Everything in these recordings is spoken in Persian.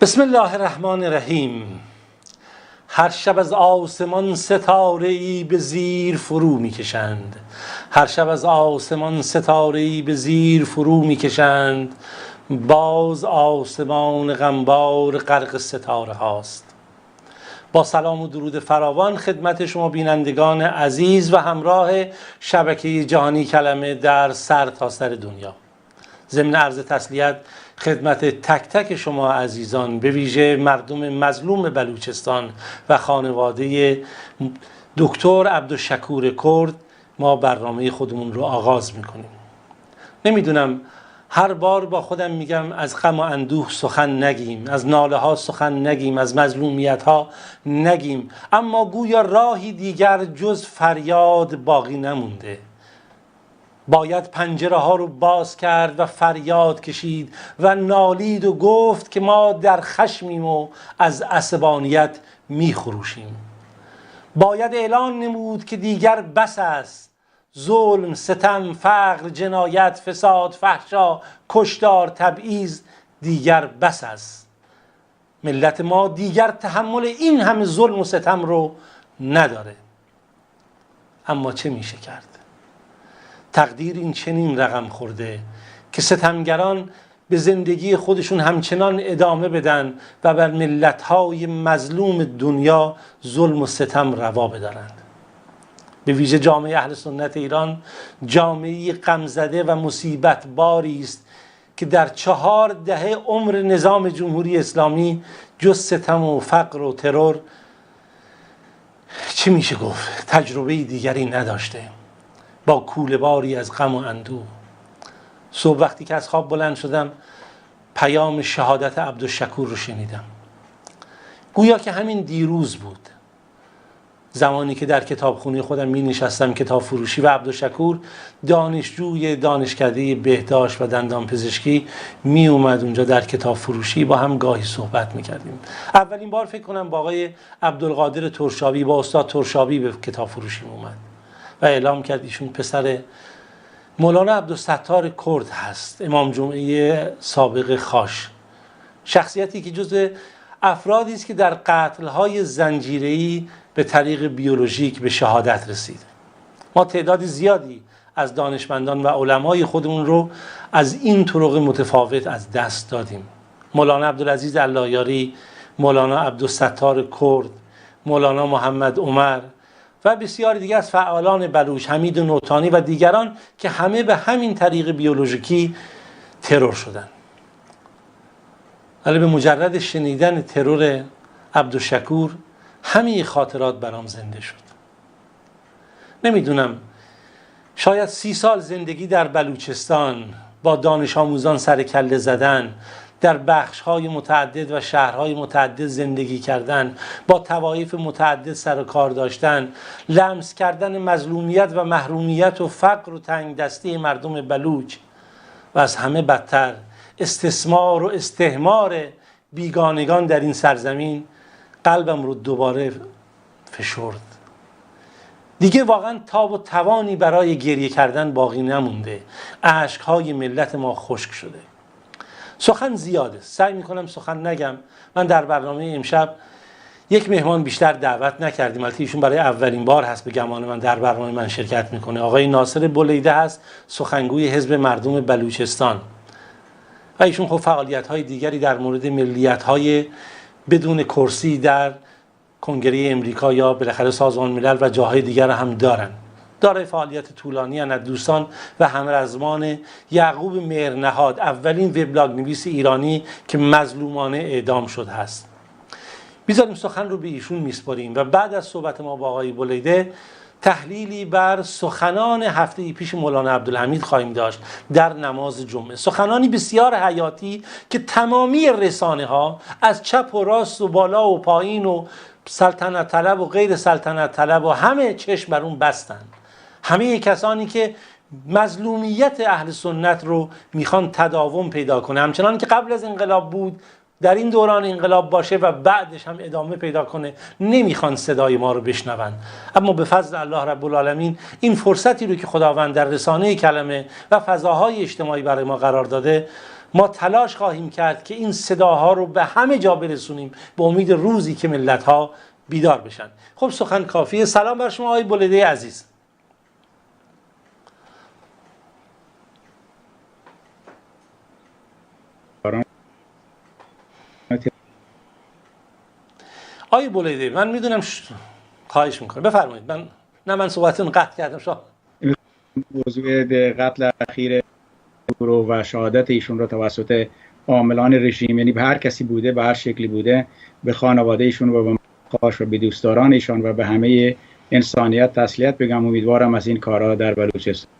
بسم الله الرحمن الرحیم. هر شب از آسمان ستاره‌ای به زیر فرو میکشند. هر شب از آسمان ستاره‌ای به زیر فرو میکشند. باز آسمان غمبار غرق ستاره هاست. با سلام و درود فراوان خدمت شما بینندگان عزیز و همراه شبکه جهانی کلمه در سر تا سر دنیا. ضمن عرض تسلیت خدمت تک تک شما عزیزان، به ویژه مردم مظلوم بلوچستان و خانواده دکتر عبدالشکور کرد، ما برنامه خودمون رو آغاز میکنیم. نمیدونم، هر بار با خودم میگم از غم و اندوه سخن نگیم، از ناله ها سخن نگیم، از مظلومیت ها نگیم، اما گویا راهی دیگر جز فریاد باقی نمونده. باید پنجره ها رو باز کرد و فریاد کشید و نالید و گفت که ما در خشمیم و از عصبانیت میخروشیم. باید اعلان نمود که دیگر بس است. ظلم، ستم، فقر، جنایت، فساد، فحشا، کشتار، تبعیض دیگر بس است. ملت ما دیگر تحمل این همه ظلم و ستم رو نداره. اما چه میشه کرد؟ تقدیر این چنین رقم خورده که ستمگران به زندگی خودشون همچنان ادامه بدن و بر ملت‌های مظلوم دنیا ظلم و ستم روا بدارند. به ویژه جامعه اهل سنت ایران جامعه غمزده و مصیبت باری است که در 4 دهه عمر نظام جمهوری اسلامی جز ستم و فقر و ترور چی میشه گفت تجربه دیگری نداشته. با کوله باری از غم و اندوه. صبح وقتی که از خواب بلند شدم پیام شهادت عبدالشکور رو شنیدم. گویا که همین دیروز بود، زمانی که در کتابخونه خودم می نشستم کتاب فروشی و عبدالشکور دانشجوی دانشکده بهداشت و دندان پزشکی می اومد اونجا در کتاب فروشی، با هم گاهی صحبت می کردیم. اولین بار فکر کنم با آقای عبدالقادر ترشابی، با استاد ترشابی به کتاب فروشی اومد و اعلام کرد ایشون پسر مولانا عبدالستار کرد هست، امام جمعه سابق خاش، شخصیتی که جزء افرادی است که در قتل‌های زنجیره‌ای به طریق بیولوژیک به شهادت رسید. ما تعداد زیادی از دانشمندان و علمای خودمون رو از این طرق متفاوت از دست دادیم. مولانا عبدالعزیز اللهیاری، مولانا عبدالستار کرد، مولانا محمد عمر و بسیاری دیگر از فعالان بلوچ، حمید نوتانی و دیگران که همه به همین طریق بیولوژیکی ترور شدن. ولی به مجرد شنیدن ترور عبدالشکور همین خاطرات برام زنده شد. نمیدونم، شاید 30 سال زندگی در بلوچستان با دانش آموزان سر کله زدن، در بخش‌های متعدد و شهرهای متعدد زندگی کردن، با طوایف متعدد سر و کار داشتن، لمس کردن مظلومیت و محرومیت و فقر و تنگ دستی مردم بلوچ و از همه بدتر استثمار و استهمار بیگانگان در این سرزمین قلبم رو دوباره فشرد. دیگه واقعا تاب و توانی برای گریه کردن باقی نمونده. اشک‌های ملت ما خشک شده. سخن زیاده، سعی میکنم سخن نگم. من در برنامه امشب یک مهمان بیشتر دعوت نکردیم، البته ایشون برای اولین بار هست به گمان من در برنامه من شرکت میکنه. آقای ناصر بولیده هست، سخنگوی حزب مردم بلوچستان و ایشون خب فعالیت‌های دیگری در مورد ملیت‌های بدون کرسی در کنگره امریکا یا بالاخره سازمان ملل و جاهای دیگر هم دارن. دارای فعالیت طولانی از دوستان و همرزمان یعقوب مهرنهاد، اولین وبلاگ نویس ایرانی که مظلومانه اعدام شد هست. بیزاریم سخن رو به ایشون میسپاریم و بعد از صحبت ما با آقای بولیده تحلیلی بر سخنان هفته پیش مولانا عبدالحمید خواهیم داشت در نماز جمعه. سخنانی بسیار حیاتی که تمامی رسانه ها از چپ و راست و بالا و پایین و سلطنت طلب و غیر سلطنت طلب و همه چشم بر اون بستند. همه کسانی که مظلومیت اهل سنت رو میخوان تداوم پیدا کنه، همچنان که قبل از انقلاب بود، در این دوران انقلاب باشه و بعدش هم ادامه پیدا کنه، نمیخوان صدای ما رو بشنون. اما به فضل الله رب العالمین این فرصتی رو که خداوند در رسانه کلمه و فضاهای اجتماعی برای ما قرار داده، ما تلاش خواهیم کرد که این صداها رو به همه جا برسونیم به امید روزی که ملت‌ها بیدار بشن. خب سخن کافیه. سلام بر شما آقای بولیده عزیز. آقای بولیده من میدونم خواهش میکنم بفرمایید. من صحبتتون قطع کردم. شما موضوع قتل اخیر و شهادت ایشون را توسط عاملان رژیم، یعنی به هر کسی بوده، به هر شکلی بوده، به خانواده ایشون و به خاش و به دوستداران ایشان و به همه انسانیت تسلیت بگم. امیدوارم از این کارها در بلوچستان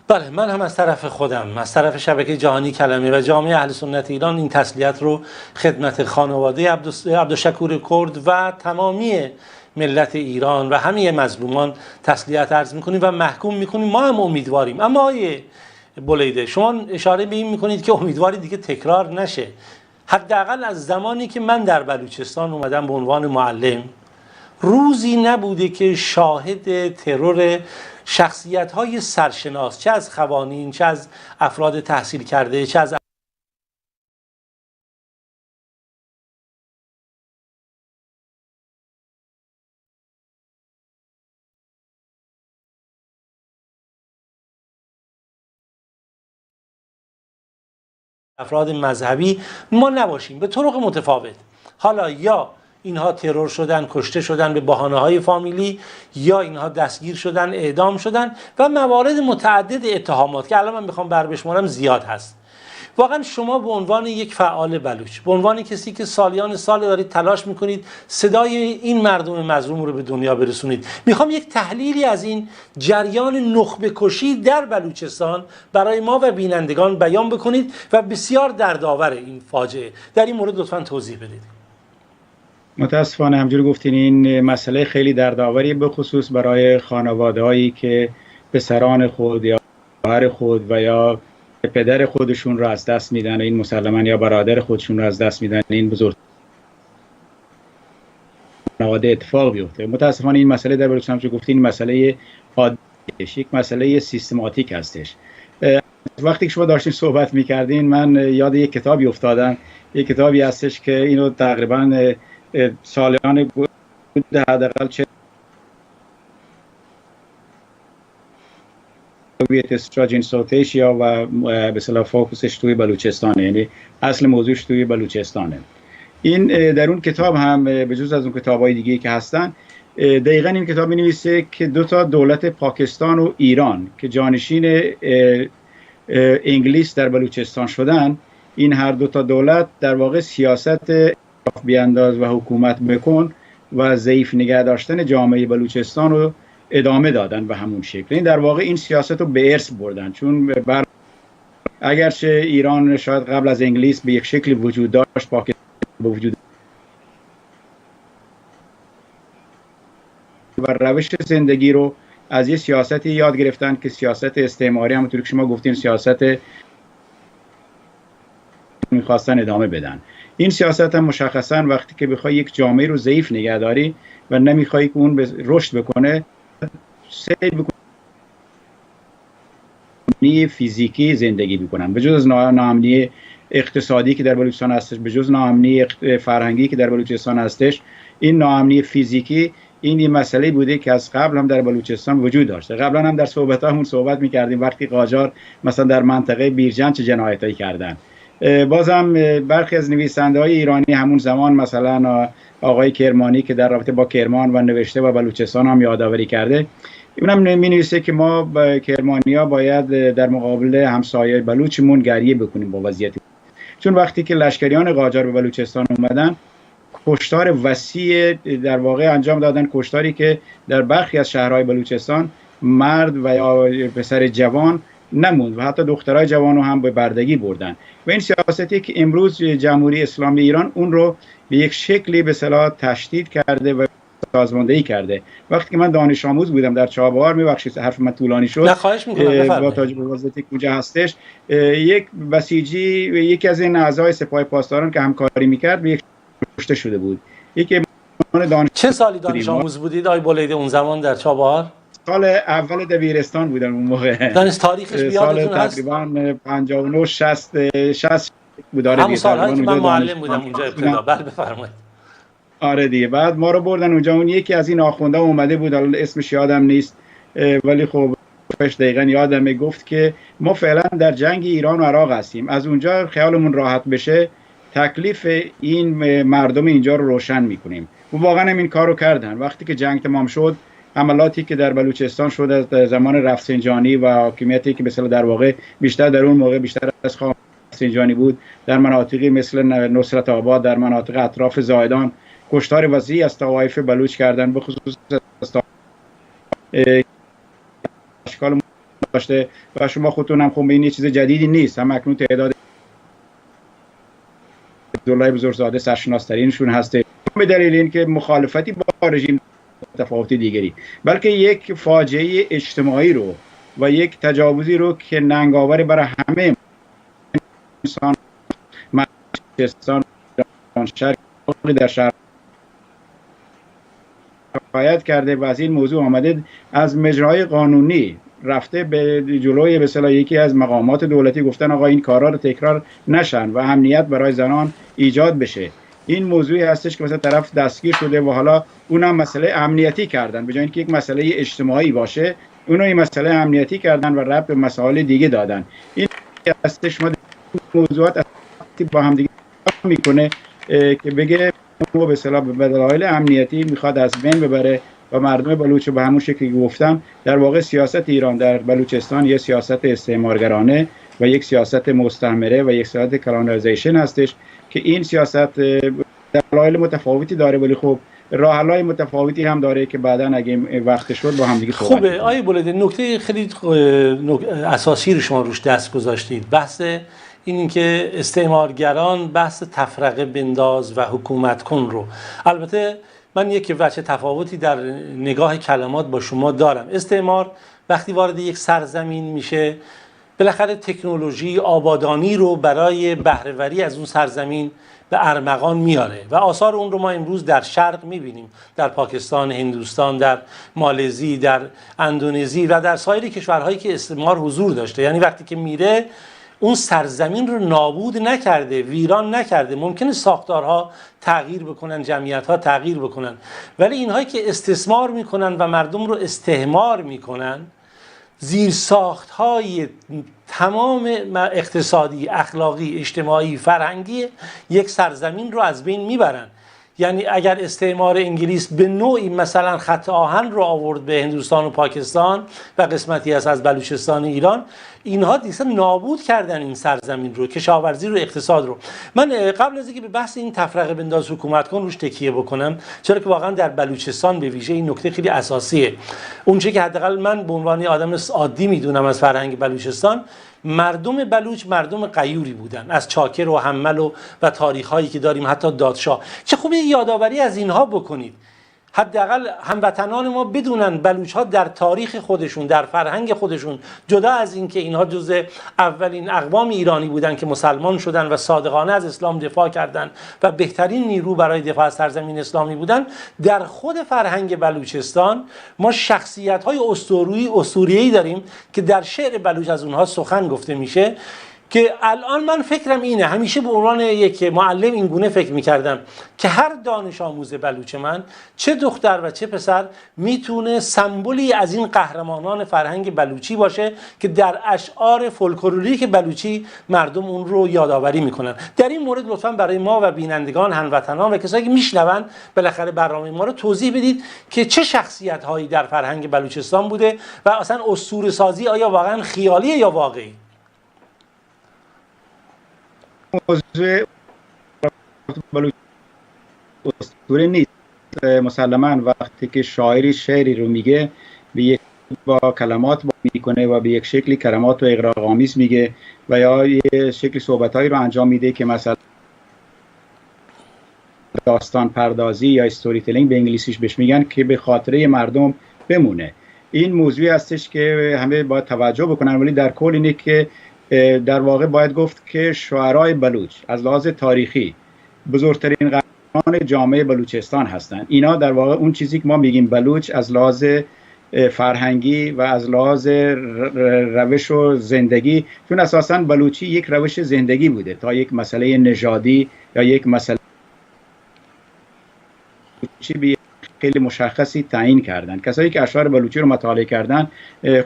بله، من هم از طرف خودم، از طرف شبکه جهانی کلمه و جامعه اهل سنت ایران این تسلیت رو خدمت خانواده عبدالشکور کرد و تمامی ملت ایران و همه مظلومان تسلیت عرض میکنیم و محکوم میکنیم. ما هم امیدواریم. اما آقای بولیده شما اشاره به این میکنید که امیدواری دیگه تکرار نشه. حداقل از زمانی که من در بلوچستان اومدم به عنوان معلم، روزی نبوده که شاهد ترور شخصیت‌های سرشناس، چه از خوانین، چه از افراد تحصیل کرده، چه از افراد مذهبی ما نباشیم به طرق متفاوت. حالا یا اینها ترور شدن، کشته شدن به بهانه‌های فامیلی، یا اینها دستگیر شدن، اعدام شدن و موارد متعدد اتهامات که الان من میخوام بشمارم زیاد هست. واقعا شما به عنوان یک فعال بلوچ، به عنوان کسی که سالیان سال دارید تلاش میکنید صدای این مردم مظلوم رو به دنیا برسونید، میخوام یک تحلیلی از این جریان نخبه کشی در بلوچستان برای ما و بینندگان بیان بکنید و بسیار دردآور این فاجعه. در این مورد لطفاً توضیح بدید. متاسفانه همجوری گفتین این مسئله خیلی دردآوری، به خصوص برای خانواده‌هایی که پسران خود یا خواهر خود و یا پدر خودشون رو از دست میدن، این مسلماً یا برادر خودشون رو از دست میدن. این بزرگ خانواده اتفاق بیفته. متاسفانه این مسئله در بلوچستان چون گفتین مسئله عادی، یک مسئله سیستماتیک هستش. وقتی که شما داشتین صحبت میکردین من یاد یک کتابی افتادم. یک کتابی هستش که اینو تقریباً سالیان حداقل سوویت استراجین ساوت ایشیا و به اصطلاح فوکسش توی بلوچستانه، یعنی اصل موضوعش توی بلوچستانه. این در اون کتاب هم به جز از اون کتاب‌های دیگه که هستن، دقیقاً این کتاب می‌نویسه که دو تا دولت پاکستان و ایران که جانشین انگلیس در بلوچستان شدن، این هر دو تا دولت در واقع سیاست بیانداز و حکومت بکن و ضعیف نگه داشتن جامعه بلوچستان رو ادامه دادن به همون شکل. این در واقع این سیاست رو به ارث بردن، چون اگرچه ایران شاید قبل از انگلیس به یک شکلی وجود داشت، پاکستان به وجود و روش زندگی رو از یه سیاستی یاد گرفتن که سیاست استعماری، همونطور که شما گفتین سیاست میخواستن ادامه بدن. این سیاست هم مشخصا وقتی که بخوای یک جامعه رو ضعیف نگه داری و نمیخوای که اون رشد بکنه، سعی بکنی فیزیکی زندگی بکنن. به جز از ناامنی اقتصادی که در بلوچستان هستش، به جز ناامنی فرهنگی که در بلوچستان هستش، این ناامنی فیزیکی این یه مسئله بوده که از قبل هم در بلوچستان وجود داشته. قبلا هم در صحبتامون صحبت می‌کردیم وقتی قاجار مثلا در منطقه بیرجن چه جنایتایی کردن. بازم برخی از نویسنده‌های ایرانی همون زمان، مثلا آقای کرمانی که در رابطه با کرمان و نوشته و بلوچستان هم یادآوری کرده، اونم می‌نویسه که ما با کرمانی‌ها باید در مقابل همسایه بلوچمون گریه بکنیم با وضعیت، چون وقتی که لشکریان قاجار به بلوچستان اومدن کشتار وسیع در واقع انجام دادن، کشتاری که در برخی از شهرهای بلوچستان مرد و یا پسر جوان نموند و حتی دخترای جوان رو هم به بردگی بردن. و این سیاستی که امروز جمهوری اسلامی ایران اون رو به یک شکلی به اصطلاح تشدید کرده و سازماندهی کرده. وقتی که من دانش آموز بودم در چابهار، میبخشید حرف من طولانی شد، خواهش می‌کنم با توجه به وضعیتی که اونجا هستش، یک بسیجی یکی از این اعضای سپاه پاسداران که همکاری میکرد به یک کشته شده بود. یکی چه سالی دانش آموز بودید آقای بولیده اون زمان در چابهار؟ سال اول دبیرستان بودم اون موقع. دانش تاریخش بیادتون هست؟ تقریبا 59 60 بود. همون سالهایی که من معلم بودم اونجا ابتدا. بله بفرمایید. آره دیگه. بعد ما رو بردن اونجا، اون یکی از این آخونده اومده بود، حالا اسمش یادم نیست ولی خب دقیقاً یادمه، گفت که ما فعلا در جنگ ایران و عراق هستیم، از اونجا خیالمون راحت بشه تکلیف این مردم اینجا رو روشن میکنیم. و واقعا این کارو کردن. وقتی که جنگ تمام شد، حملاتی که در بلوچستان شد از زمان رفسنجانی و حاکمیتی که مثلا در واقع بیشتر در اون موقع بیشتر از خان رفسنجانی بود، در مناطقی مثل نصرت آباد، در مناطق اطراف زایدان کشتار وسیعی از طوایف بلوچ کردن، به خصوص اشکال داشته و شما خودتون هم خب این چیز جدیدی نیست. هم اکنون تعداد عبدالله بزرگزاده سرشناسترینشون هسته، به دلیل اینکه مخالفتی با رژیم تفاوتی دیگری، بلکه یک فاجعه اجتماعی رو و یک تجاوزی رو که ننگاور برای همه انسان مجلسان در شهر رعایت کرده و از این موضوع آمده از مجرای قانونی رفته به جلوی به اصطلاح یکی از مقامات دولتی، گفتن آقا این کارا رو تکرار نشن و امنیت برای زنان ایجاد بشه. این موضوعی هستش که مثلا طرف دستگیر شده و حالا اونم مسئله امنیتی کردن، به جای اینکه یک مسئله اجتماعی باشه اونها این مسئله امنیتی کردن و ربط به مسائل دیگه دادن. این هستش ما موضوعات با هم دیگه میکنه که بگه ما به اصطلاح به دلایل امنیتی میخواد از بین ببره و مردم بلوچ به همون شکلی که گفتم. در واقع سیاست ایران در بلوچستان یک سیاست استعمارگرانه و یک سیاست مستعمره و یک سیاست کلونایزیشن هستش که این سیاست دلایل متفاوتی داره، ولی خب راه حل‌های متفاوتی هم داره که بعداً اگه وقت شد با هم دیگه صحبت خوبه. آیه بولده نکته خیلی اساسی رو شما روش دست گذاشتید، بحث این که استعمارگران بحث تفرقه بنداز و حکومت کن رو. البته من یک وجه تفاوتی در نگاه کلمات با شما دارم. استعمار وقتی وارد یک سرزمین میشه بالاخره تکنولوژی آبادانی رو برای بهره‌وری از اون سرزمین به ارمغان میاره و آثار اون رو ما امروز در شرق میبینیم، در پاکستان، هندوستان، در مالزی، در اندونزی و در سایر کشورهایی که استعمار حضور داشته. یعنی وقتی که میره اون سرزمین رو نابود نکرده، ویران نکرده. ممکنه ساختارها تغییر بکنن، جمعیت‌ها تغییر بکنن، ولی اینهایی که استثمار میکنن و مردم رو استعمار میکنن، زیرساخت‌های تمام اقتصادی، اخلاقی، اجتماعی، فرهنگی یک سرزمین رو از بین میبرن. یعنی اگر استعمار انگلیس به نوعی مثلا خط آهن رو آورد به هندوستان و پاکستان و قسمتی از بلوچستان ایران، اینها دیگه نابود کردن این سرزمین رو، کشاورزی رو، اقتصاد رو. من قبل از اینکه به بحث این تفرقه بنداز حکومت کن روش تکیه بکنم، چرا که واقعا در بلوچستان به ویژه این نکته خیلی اساسیه. اونچه که حداقل من به عنوان آدم عادی میدونم از فرهنگ بلوچستان، مردم بلوچ مردم غیوری بودن، از چاکر و حمل و تاریخ‌هایی که داریم، حتی دادشاه. چه خوبه یادآوری از اینها بکنید، حداقل هموطنان ما بدونن بلوچ‌ها در تاریخ خودشون، در فرهنگ خودشون، جدا از اینکه اینها جزء اولین اقوام ایرانی بودن که مسلمان شدن و صادقانه از اسلام دفاع کردند و بهترین نیرو برای دفاع از سرزمین اسلامی بودن، در خود فرهنگ بلوچستان ما شخصیت‌های اسطوره‌ای داریم که در شعر بلوچ از اونها سخن گفته میشه، که الان من فکرم اینه، همیشه به عنوان یک معلم این گونه فکر میکردم که هر دانش آموز بلوچ من، چه دختر و چه پسر، میتونه سمبولی از این قهرمانان فرهنگ بلوچی باشه که در اشعار فولکلوریک بلوچی مردم اون رو یادآوری میکنن. در این مورد لطفاً برای ما و بینندگان، هموطنان و کسایی که میشنون بالاخره برنامه ما رو توضیح بدید که چه شخصیت هایی در فرهنگ بلوچستان بوده و اصلا اسطوره سازی آیا واقعا خیالیه یا واقعی؟ موضوع اسطوره نیست. مسلماً وقتی که شاعری شعری رو میگه با کلمات میکنه و به یک شکلی کلمات و اغراق‌آمیز میگه و یا یه شکلی صحبتایی رو انجام میده که مثلا داستان پردازی یا استوری تلینگ به انگلیسیش بهش میگن، که به خاطره مردم بمونه. این موضوعی هستش که همه باید توجه بکنن، ولی در کل اینه که در واقع باید گفت که شاعرای بلوچ از لحاظ تاریخی بزرگترین قهرمان جامعه بلوچستان هستند. اینا در واقع اون چیزی که ما میگیم بلوچ از لحاظ فرهنگی و از لحاظ روش و زندگی، چون اساساً بلوچی یک روش زندگی بوده تا یک مسئله نژادی یا یک مسئله بلوچی خیلی مشخصی تعیین کردن. کسایی که اشعار بلوچی رو مطالعه کردن،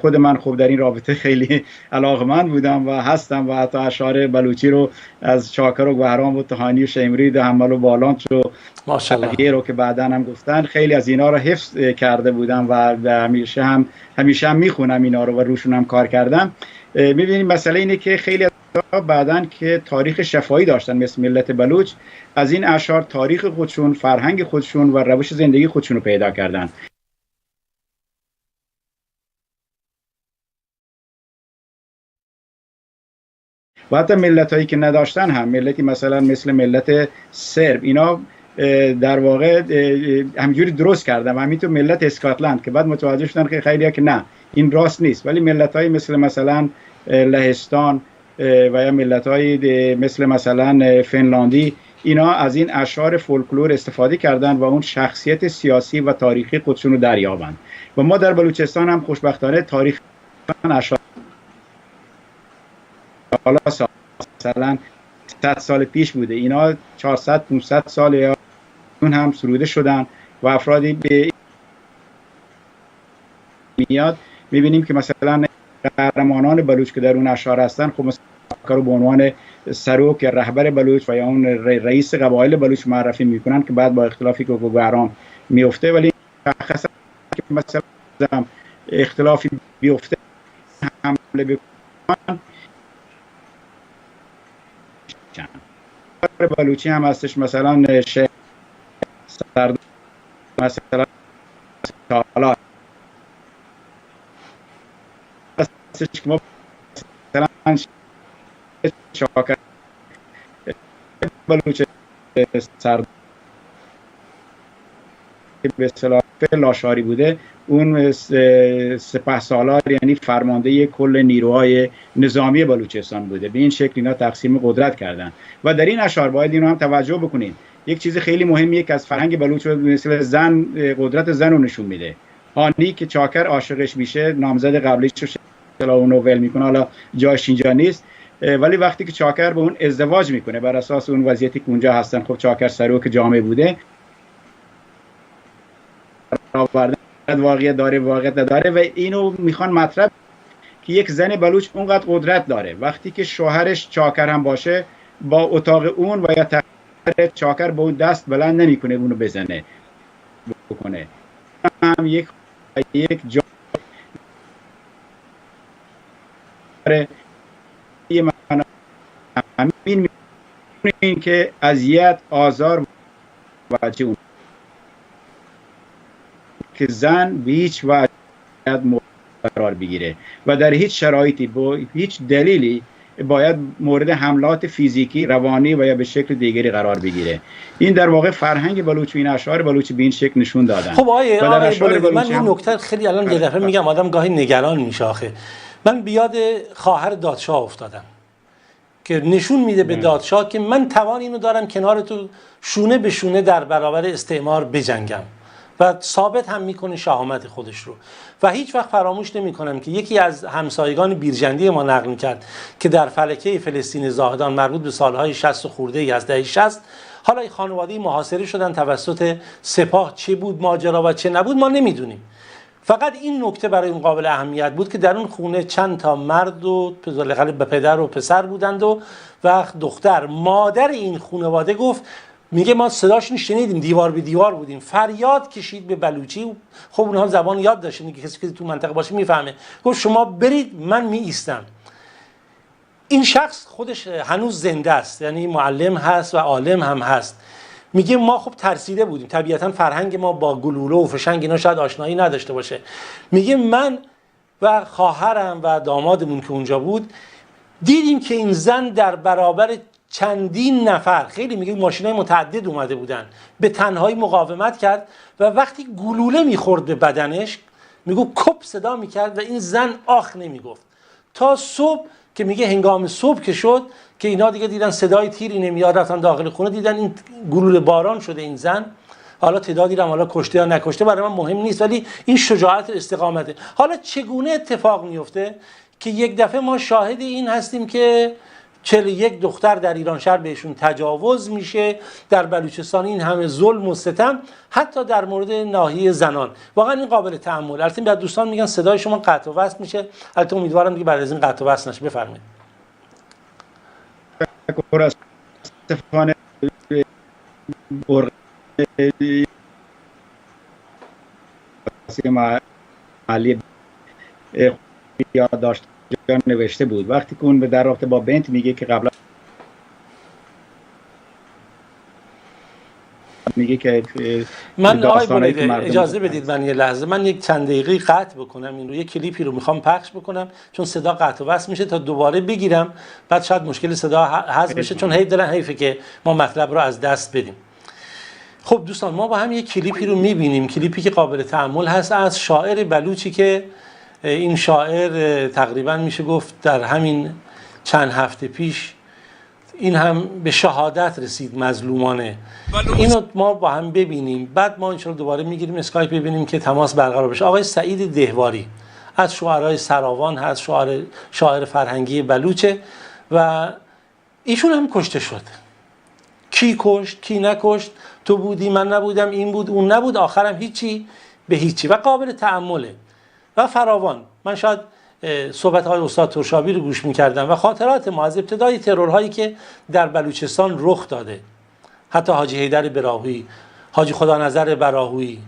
خود من خوب در این رابطه خیلی علاقمند بودم و هستم و حتی اشعار بلوچی رو از چاکر و بهرام و تهانی و شیمرید و حمل و بالانچ و ماشاءالله رو که بعدا هم گفتن، خیلی از اینا رو حفظ کرده بودم و همیشه هم میخونم اینا رو و روشون هم کار کردم. میبینیم مسئله اینه که خیلی بعدن که تاریخ شفاهی داشتن مثل ملت بلوچ، از این اشعار تاریخ خودشون، فرهنگ خودشون و روش زندگی خودشون رو پیدا کردن. و حتی ملت هایی که نداشتن هم، ملتی مثلا مثل ملت سرب، اینا در واقع همجوری درست کردن و همینطور ملت اسکاتلند که بعد متوجه شدن که خیلی ها که نه این راست نیست، ولی ملت هایی مثلا لهستان و یا ملت‌های مثل مثلا فنلاندی، اینا از این اشعار فولکلور استفاده کردن و اون شخصیت سیاسی و تاریخی خودشون رو دریابند. و ما در بلوچستان هم خوشبختانه تاریخ اشعار حالا مثلا 100 سال پیش بوده، اینا 400 500 سال یا اون هم سروده شدن و افرادی به میاد می‌بینیم که مثلا قهرمانان بلوچ که در اون اشعار هستن، خب مثلا رو به عنوان سروک رهبر بلوچ و یا اون رئیس قبایل بلوچ معرفی میکنن که بعد با اختلافی که بهرام میفته، ولی شخصا که مثلا اختلافی بیفته حمله بکنن. بلوچی هم هستش مثلا شیخ سردار مثلا حالا هستش که ما مثلا شاکر بلوچ سردار به اصطلاح لاشاری بوده، اون سپهسالار یعنی فرمانده کل نیروهای نظامی بلوچستان بوده. به این شکل اینا تقسیم قدرت کردن و در این اشعار باید اینو هم توجه بکنید. یک چیز خیلی مهمیه که از فرهنگ بلوچ مثل زن، قدرت زن رو نشون میده. هانی که چاکر عاشقش میشه، نامزد قبلیش رو اونو ول میکنه، حالا جاش اینجا نیست، ولی وقتی که چاکر به اون ازدواج میکنه بر اساس اون وضعیتی که اونجا هستن، خب چاکر سروک جامعه بوده، واقعیت داره واقعیت نداره و اینو میخوان مطرح که یک زن بلوچ اونقدر قدرت داره وقتی که شوهرش چاکر هم باشه، با اتاق اون و یا تخت چاکر به اون دست بلند نمیکنه اونو بزنه بکنه. هم یک جا همین این که اذیت آزار واجه اون که زن به هیچ وجه قرار بگیره و در هیچ شرایطی با هیچ دلیلی باید مورد حملات فیزیکی، روانی و یا به شکل دیگری قرار بگیره. این در واقع فرهنگ بلوچ و این اشعار بلوچ به این شکل نشون دادن. خب آقای من این نکته خیلی الان یه دفعه میگم آدم گاهی نگران میشه. آخه من بیاد خواهر دادشاه افتادم که نشون میده به دادشاه که من توان اینو دارم کنار تو شونه به شونه در برابر استعمار بجنگم و ثابت هم میکنه شهامت خودش رو. و هیچ وقت فراموش نمیکنم که یکی از همسایگان بیرجندی ما نقل میکرد که در فلکه فلسطین زاهدان مربوط به سالهای 60 خورده ای از دهه 60، حالا این خانواده محاصره شدن توسط سپاه، چه بود ماجرا و چه نبود ما نمیدونیم. فقط این نکته برای اون قابل اهمیت بود که در اون خونه چند تا مرد و به پدر و پسر بودند و دختر. مادر این خانواده گفت، میگه ما صداشون شنیدیم، دیوار به دیوار بودیم، فریاد کشید به بلوچی. خب اونها زبان یاد داشتن که کسی که تو منطقه باشه میفهمه. گفت شما برید من می ایستم. این شخص خودش هنوز زنده است، یعنی معلم هست و عالم هم هست. میگه ما خب ترسیده بودیم، طبیعتا فرهنگ ما با گلوله و فشنگ اینا شاید آشنایی نداشته باشه. میگه من و خواهرم و دامادمون که اونجا بود دیدیم که این زن در برابر چندین نفر، خیلی میگه ماشینای متعدد اومده بودن، به تنهایی مقاومت کرد و وقتی گلوله میخورد به بدنش میگه کپ صدا میکرد و این زن آخ نمیگفت تا صبح، که میگه هنگام صبح که شد که اینا دیگه دیدن صدای تیری نمیاد، رفتن داخل خونه دیدن این گلوله باران شده این زن حالا تعدادی رو حالا کشته یا نکشته برای من مهم نیست، ولی این شجاعت و استقامته. حالا چگونه اتفاق میفته که یک دفعه ما شاهد این هستیم که 41 دختر در ایران شهر بهشون تجاوز میشه، در بلوچستان این همه ظلم و ستم، حتی در مورد ناحیه زنان. واقعا این قابل تأمل. البته بعد دوستان میگن صدای شما قطع و وصل میشه، البته امیدوارم دیگه بعد از این قطع و وصل نشه. بفرمایید. متاسفانه محلی یادداشت نوشته بود وقتی که اون در رابطه با بنت میگه که قبلا میگه که من آقای بولیده اجازه بدید من یه لحظه، من یک چند دقیقه قطع بکنم این رو، یک کلیپی رو میخوام پخش بکنم چون صدا قطع و وصل میشه، تا دوباره بگیرم بعد شاید مشکل صدا حذف بشه، چون حیفه که ما مطلب رو از دست بدیم. خب دوستان، ما با هم یک کلیپی رو میبینیم، کلیپی که قابل تأمل هست از شاعر بلوچی که این شاعر تقریبا میشه گفت در همین چند هفته پیش این هم به شهادت رسید مظلومانه. اینو ما با هم ببینیم، بعد ما انشاءالله دوباره میگیریم اسکایپ ببینیم که تماس برقرار بشه. آقای سعید دهواری از شعرای سراوان هست، شاعر فرهنگی بلوچه و ایشون هم کشته شد. کی کشت کی نکشت، تو بودی من نبودم، این بود اون نبود، آخرم هیچی به هیچی و قابل تأمله و فراوان. من شاید صحبت های استاد ترشابی رو گوش میکردم و خاطرات ما از ابتدای ترورهایی که در بلوچستان رخ داده، حتی حاجی حیدر براهویی، حاجی خدانظر براهویی،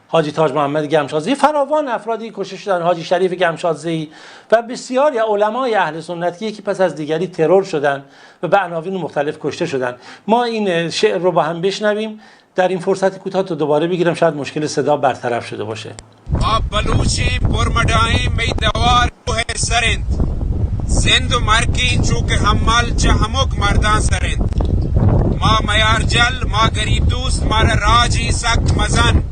حاجی تاج محمد گمشاسبی، فراوان افرادی کشته شدن، حاجی شریف گمشاسبی و بسیاری علمای اهل سنت که یکی پس از دیگری ترور شدن و به عناوین مختلف کشته شدن. ما این شعر رو با هم بشنویم در این فرصت کوتاه، تو دوباره بگیرم شاید مشکل صدا برطرف شده باشه. ما بلوچیم پرمدائیم می دوار روح سرند، زند و مرکین چوک حمال چه همک مردان سرند. ما میار جل ما گریب دوست مار راجی سک مزن،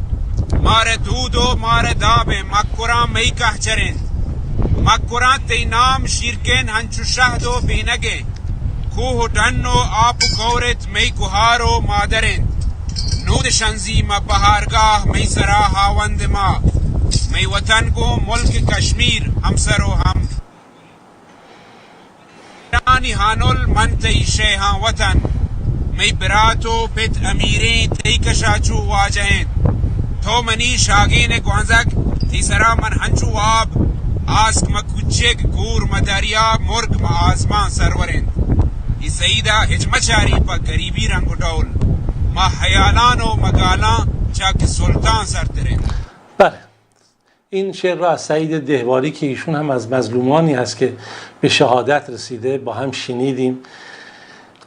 مار دود و مار دابه مکران می که چرند. مکران تی نام شیرکن هنچو شهد و بینگه، کوه و دن و آب و کورت می کوهار و مادرند. نود شنزی ما بهارگاه می سرا هاوند ما، می وطن گو ملک کشمیر همسر و هم رانی هانول من تی شیهان وطن. می براتو پت امیری تی کشاچو واجهین، تو منی شاگین گوانزک تی سرا من هنچو آب، آسک ما کچک گور ما دریا مرگ ما آزمان سرورین. ای سیدا هجمه چاری پا گریبی رنگ و دول، ما حیالان و مگالان چاک سلطان سرترین. بله، این شعر را از سعید دهواری که ایشون هم از مظلومانی هست که به شهادت رسیده با هم شنیدیم.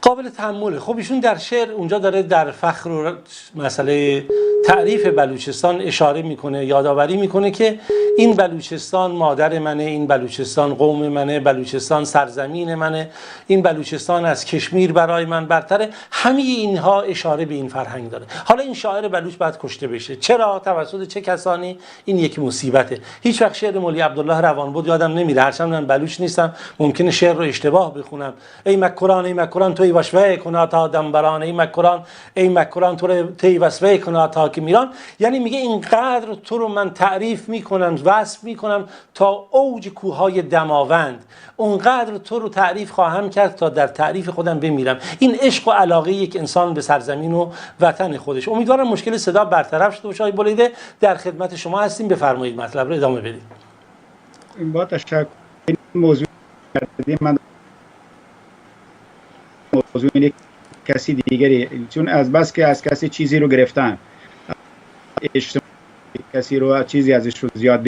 قابل تأمله. خب ایشون در شعر اونجا داره در فخر و مسئله تعریف بلوچستان اشاره میکنه، یادآوری میکنه که این بلوچستان مادر منه، این بلوچستان قوم منه، بلوچستان سرزمین منه، این بلوچستان از کشمیر برای من برتره. همه اینها اشاره به این فرهنگ داره. حالا این شاعر بلوچ باید کشته بشه، چرا؟ توسط چه کسانی؟ این یک مصیبته. هیچ وقت شعر مولی عبدالله روانبود یادم نمیره، هرچند من بلوچ نیستم ممکنه شعر رو اشتباه بخونم. ای مکران توی وشوه کنا تا دنبران، ای مکران توی وشوه کنا تا که میران. یعنی میگه اینقدر تو رو من تعریف میکنم، وصف میکنم تا اوج کوههای دماوند، اونقدر تو رو تعریف خواهم کرد تا در تعریف خودم بمیرم. این عشق و علاقه یک انسان به سرزمین و وطن خودش. امیدوارم مشکل صدا برطرف شده باشه. آقای بولیده در خدمت شما هستیم، بفرمایید مطلب رو ادامه بدید. با تشکر. این موضوع من موضوع اینه کسی دیگری، چون از بس که از کسی چیزی رو گرفتن، کسی رو چیزی ازش رو زیاد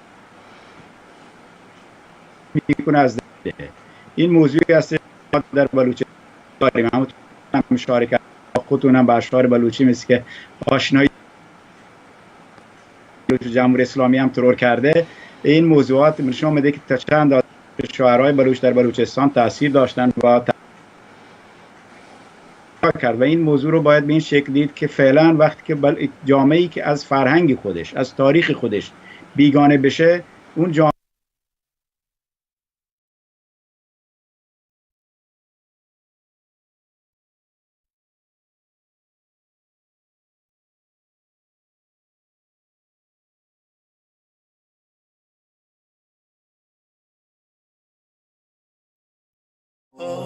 میکنه از ده. این موضوعی است در بلوچی داریم. همون مشارکت خودتونم با اشعار بلوچی مثل که آشنایی جمهوری اسلامی هم ترور کرده. این موضوعات نشون میده که تا چند شاعرای بلوچ در بلوچستان تاثیر داشتن و کرد و این موضوع رو باید به این شکل دید که فعلا وقتی که جامعه‌ای که از فرهنگ خودش، از تاریخ خودش بیگانه بشه، اون جامعه عبدالشکور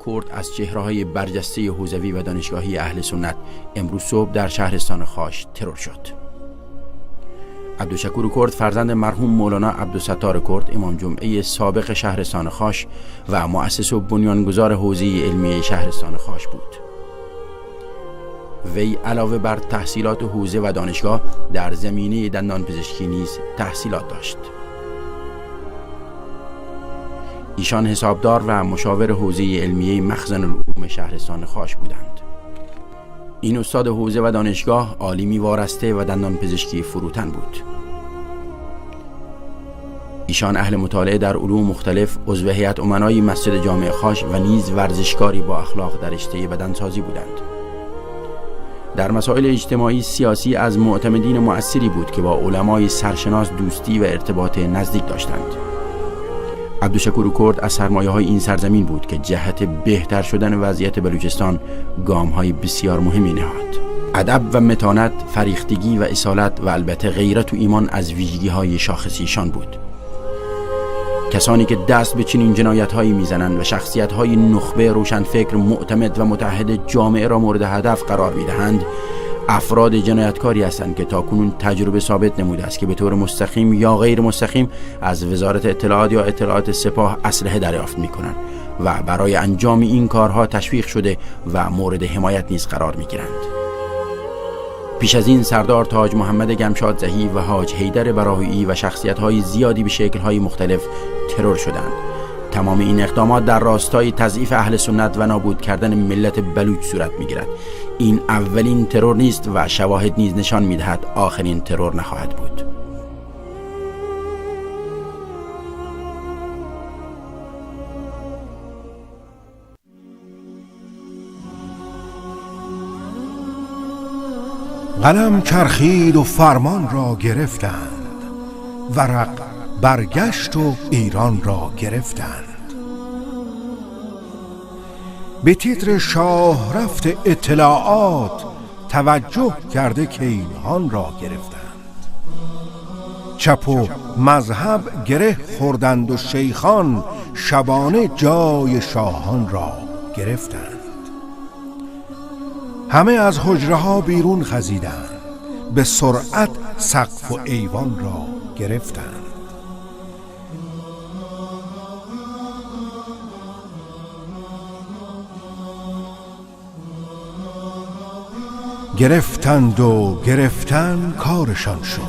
کرد از چهره‌های برجسته حوزوی و دانشگاهی اهل سنت امروز صبح در شهرستان خاش ترور شد. عبدالشکور کرد فرزند مرحوم مولانا عبدالستار کرد، امام جمعه سابق شهرستان خاش و مؤسس و بنیانگذار حوزه علمیه شهرستان خاش بود. وی علاوه بر تحصیلات حوزه و دانشگاه در زمینه دندانپزشکی نیز تحصیلات داشت. ایشان حسابدار و مشاور حوزه علمیه مخزن العلوم شهرستان خاش بودند. این استاد حوزه و دانشگاه عالمی وارسته و دندانپزشکی فروتن بود. ایشان اهل مطالعه در علوم مختلف، عضو هیئت امنای مسجد جامع خاش و نیز ورزشکاری با اخلاق در رشته بدنسازی بودند. در مسائل اجتماعی سیاسی از معتمدین مؤثری بود که با علمای سرشناس دوستی و ارتباط نزدیک داشتند. عبدالشکور کرد از سرمایه‌های این سرزمین بود که جهت بهتر شدن وضعیت بلوچستان گام‌های بسیار مهمی نهاد. ادب و متانت، فریختگی و اصالت و البته غیرت و ایمان از ویژگی‌های شاخصیشان بود. کسانی که دست به چنین جنایت‌هایی می‌زنند و شخصیت‌های نخبه روشنفکر معتمد و متحد جامعه را مورد هدف قرار می‌دهند، افراد جنایتکاری هستند که تاکنون تجربه ثابت نموده است که به طور مستقیم یا غیر مستقیم از وزارت اطلاعات یا اطلاعات سپاه اسلحه دریافت می‌کنند و برای انجام این کارها تشویق شده و مورد حمایت نیز قرار می‌گیرند. پیش از این سردار تاج محمد گمشاد زهی و حاج حیدر براهویی و شخصیت‌های زیادی به شکل‌های مختلف ترور شدند. تمام این اقدامات در راستای تضعیف اهل سنت و نابود کردن ملت بلوچ صورت می‌گیرد. این اولین ترور نیست و شواهد نیز نشان می‌دهد آخرین ترور نخواهد بود. قلم چرخید و فرمان را گرفتند، ورق برگشت و ایران را گرفتند. به تیتر شاه رفت اطلاعات توجه کرده کیهان را گرفتند. چپ و مذهب گره خوردند و شیخان شبانه جای شاهان را گرفتند. همه از حجره ها بیرون خزیدند، به سرعت سقف و ایوان را گرفتند. گرفتند و گرفتن کارشان شد،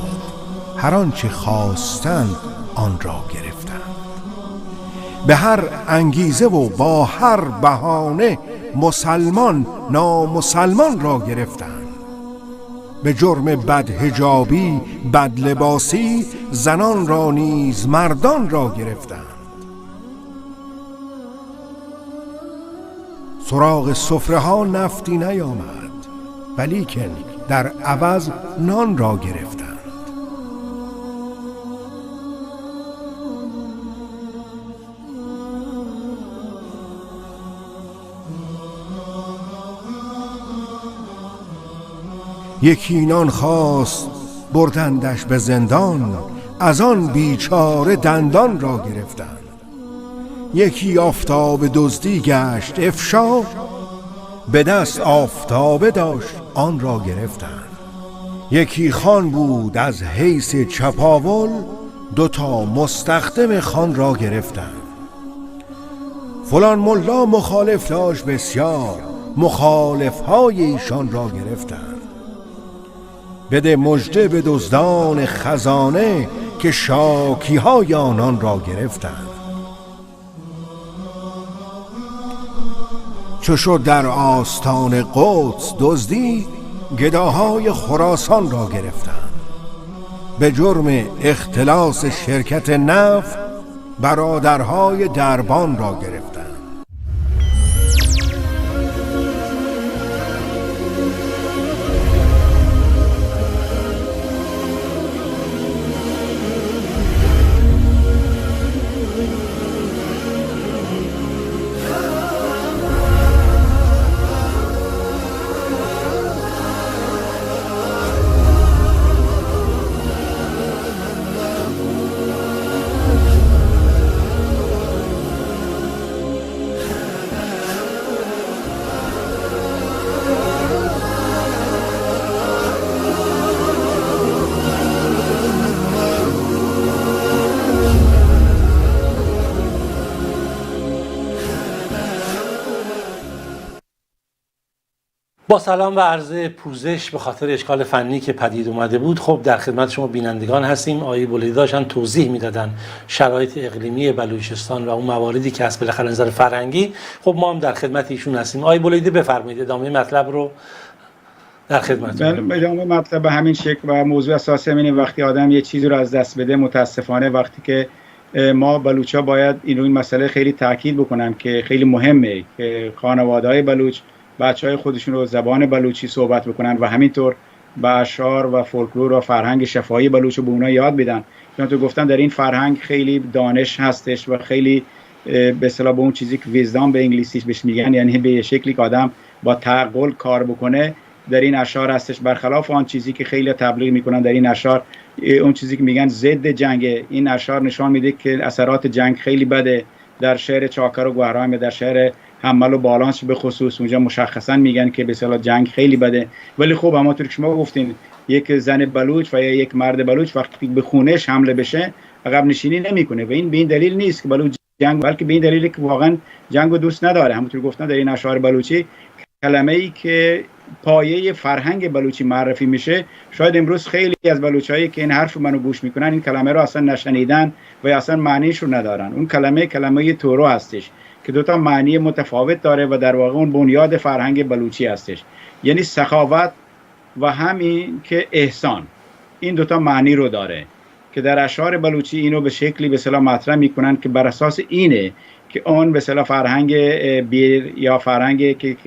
هر آنچه خواستند آن را گرفتند. به هر انگیزه و با هر بهانه مسلمان نامسلمان را گرفتند. به جرم بدحجابی بدلباسی زنان را نیز مردان را گرفتند. سراغ سفره ها نفتی نیامد، ولیکن در عوض نان را گرفتند. یکی نان خواست بردندش به زندان، از آن بیچاره دندان را گرفتند. یکی آفتاب دزدی گشت افشا، به دست آفتابه داشت آن را گرفتند. یکی خان بود از حیث چپاول، دوتا مستخدم خان را گرفتند. فلان ملا مخالف داشت بسیار، مخالف های ایشان را گرفتند. بده مژده به دزدان خزانه، که شاکی های آنان را گرفتند. چو شد در آستان قدس دزدی، گداهای خراسان را گرفتند. به جرم اختلاس شرکت نفت برادرهای دربان را گرفتند. با سلام و عرض پوزش به خاطر اشکال فنی که پدید اومده بود. خب در خدمت شما بینندگان هستیم. آقای بولیدی داشتن توضیح میدادن شرایط اقلیمی بلوچستان و اون مواردی که از بالاخره نظر فرهنگی. خب ما هم در خدمت ایشون هستیم. آقای بولیدی بفرمایید ادامه مطلب رو در خدمت. بله، ادامه مطلب به همین شکل و موضوع اساسی اینه وقتی آدم یه چیزی رو از دست بده، متاسفانه وقتی که ما بلوچا باید این مسئله خیلی تاکید بکنم که خیلی مهمه که خانواده‌های بلوچ بچهای خودشون رو زبان بلوچی صحبت بکنن و همینطور به اشعار و فولکلور و فرهنگ شفاهی بلوچ رو به اونها یاد بدن. چون تو گفتم در این فرهنگ خیلی دانش هستش و خیلی به اصطلاح به اون چیزی که ویزدام به انگلیسیش بهش میگن، یعنی به شکلی که آدم با تعقل کار بکنه، در این اشعار هستش. برخلاف آن چیزی که خیلی تبلیغ میکنن در این اشعار، اون چیزی که میگن ضد جنگ، این اشعار نشان میده که اثرات جنگ خیلی بده. در شهر چاکر و گوهرام، در شهر حمل و بالانس به خصوص، اونجا مشخصا میگن که به اصطلاح جنگ خیلی بده. ولی خب همونطور که شما گفتین، یک زن بلوچ و یا یک مرد بلوچ وقتی به خونش حمله بشه عقب نشینی نمیکنه و این به این دلیل نیست که بلوچ جنگ، بلکه به این دلیل که واقعا جنگ رو دوست نداره. همونطور گفتن در این اشعار بلوچی کلمه‌ای که پایه فرهنگ بلوچی معرفی میشه، شاید امروز خیلی از بلوچایی که این حرف منو گوش میکنن این کلمه رو اصلا نشنیدن و اصلا معنیش رو ندارن. اون کلمه تورو هستش که دوتا معنی متفاوت داره و در واقع اون بنیاد فرهنگ بلوچی هستش، یعنی سخاوت و همین که احسان. این دوتا معنی رو داره که در اشعار بلوچی اینو به شکلی به اصطلاح مطرح میکنن که بر اساس اینه که اون به اصطلاح فرهنگ بیر یا فرهنگ که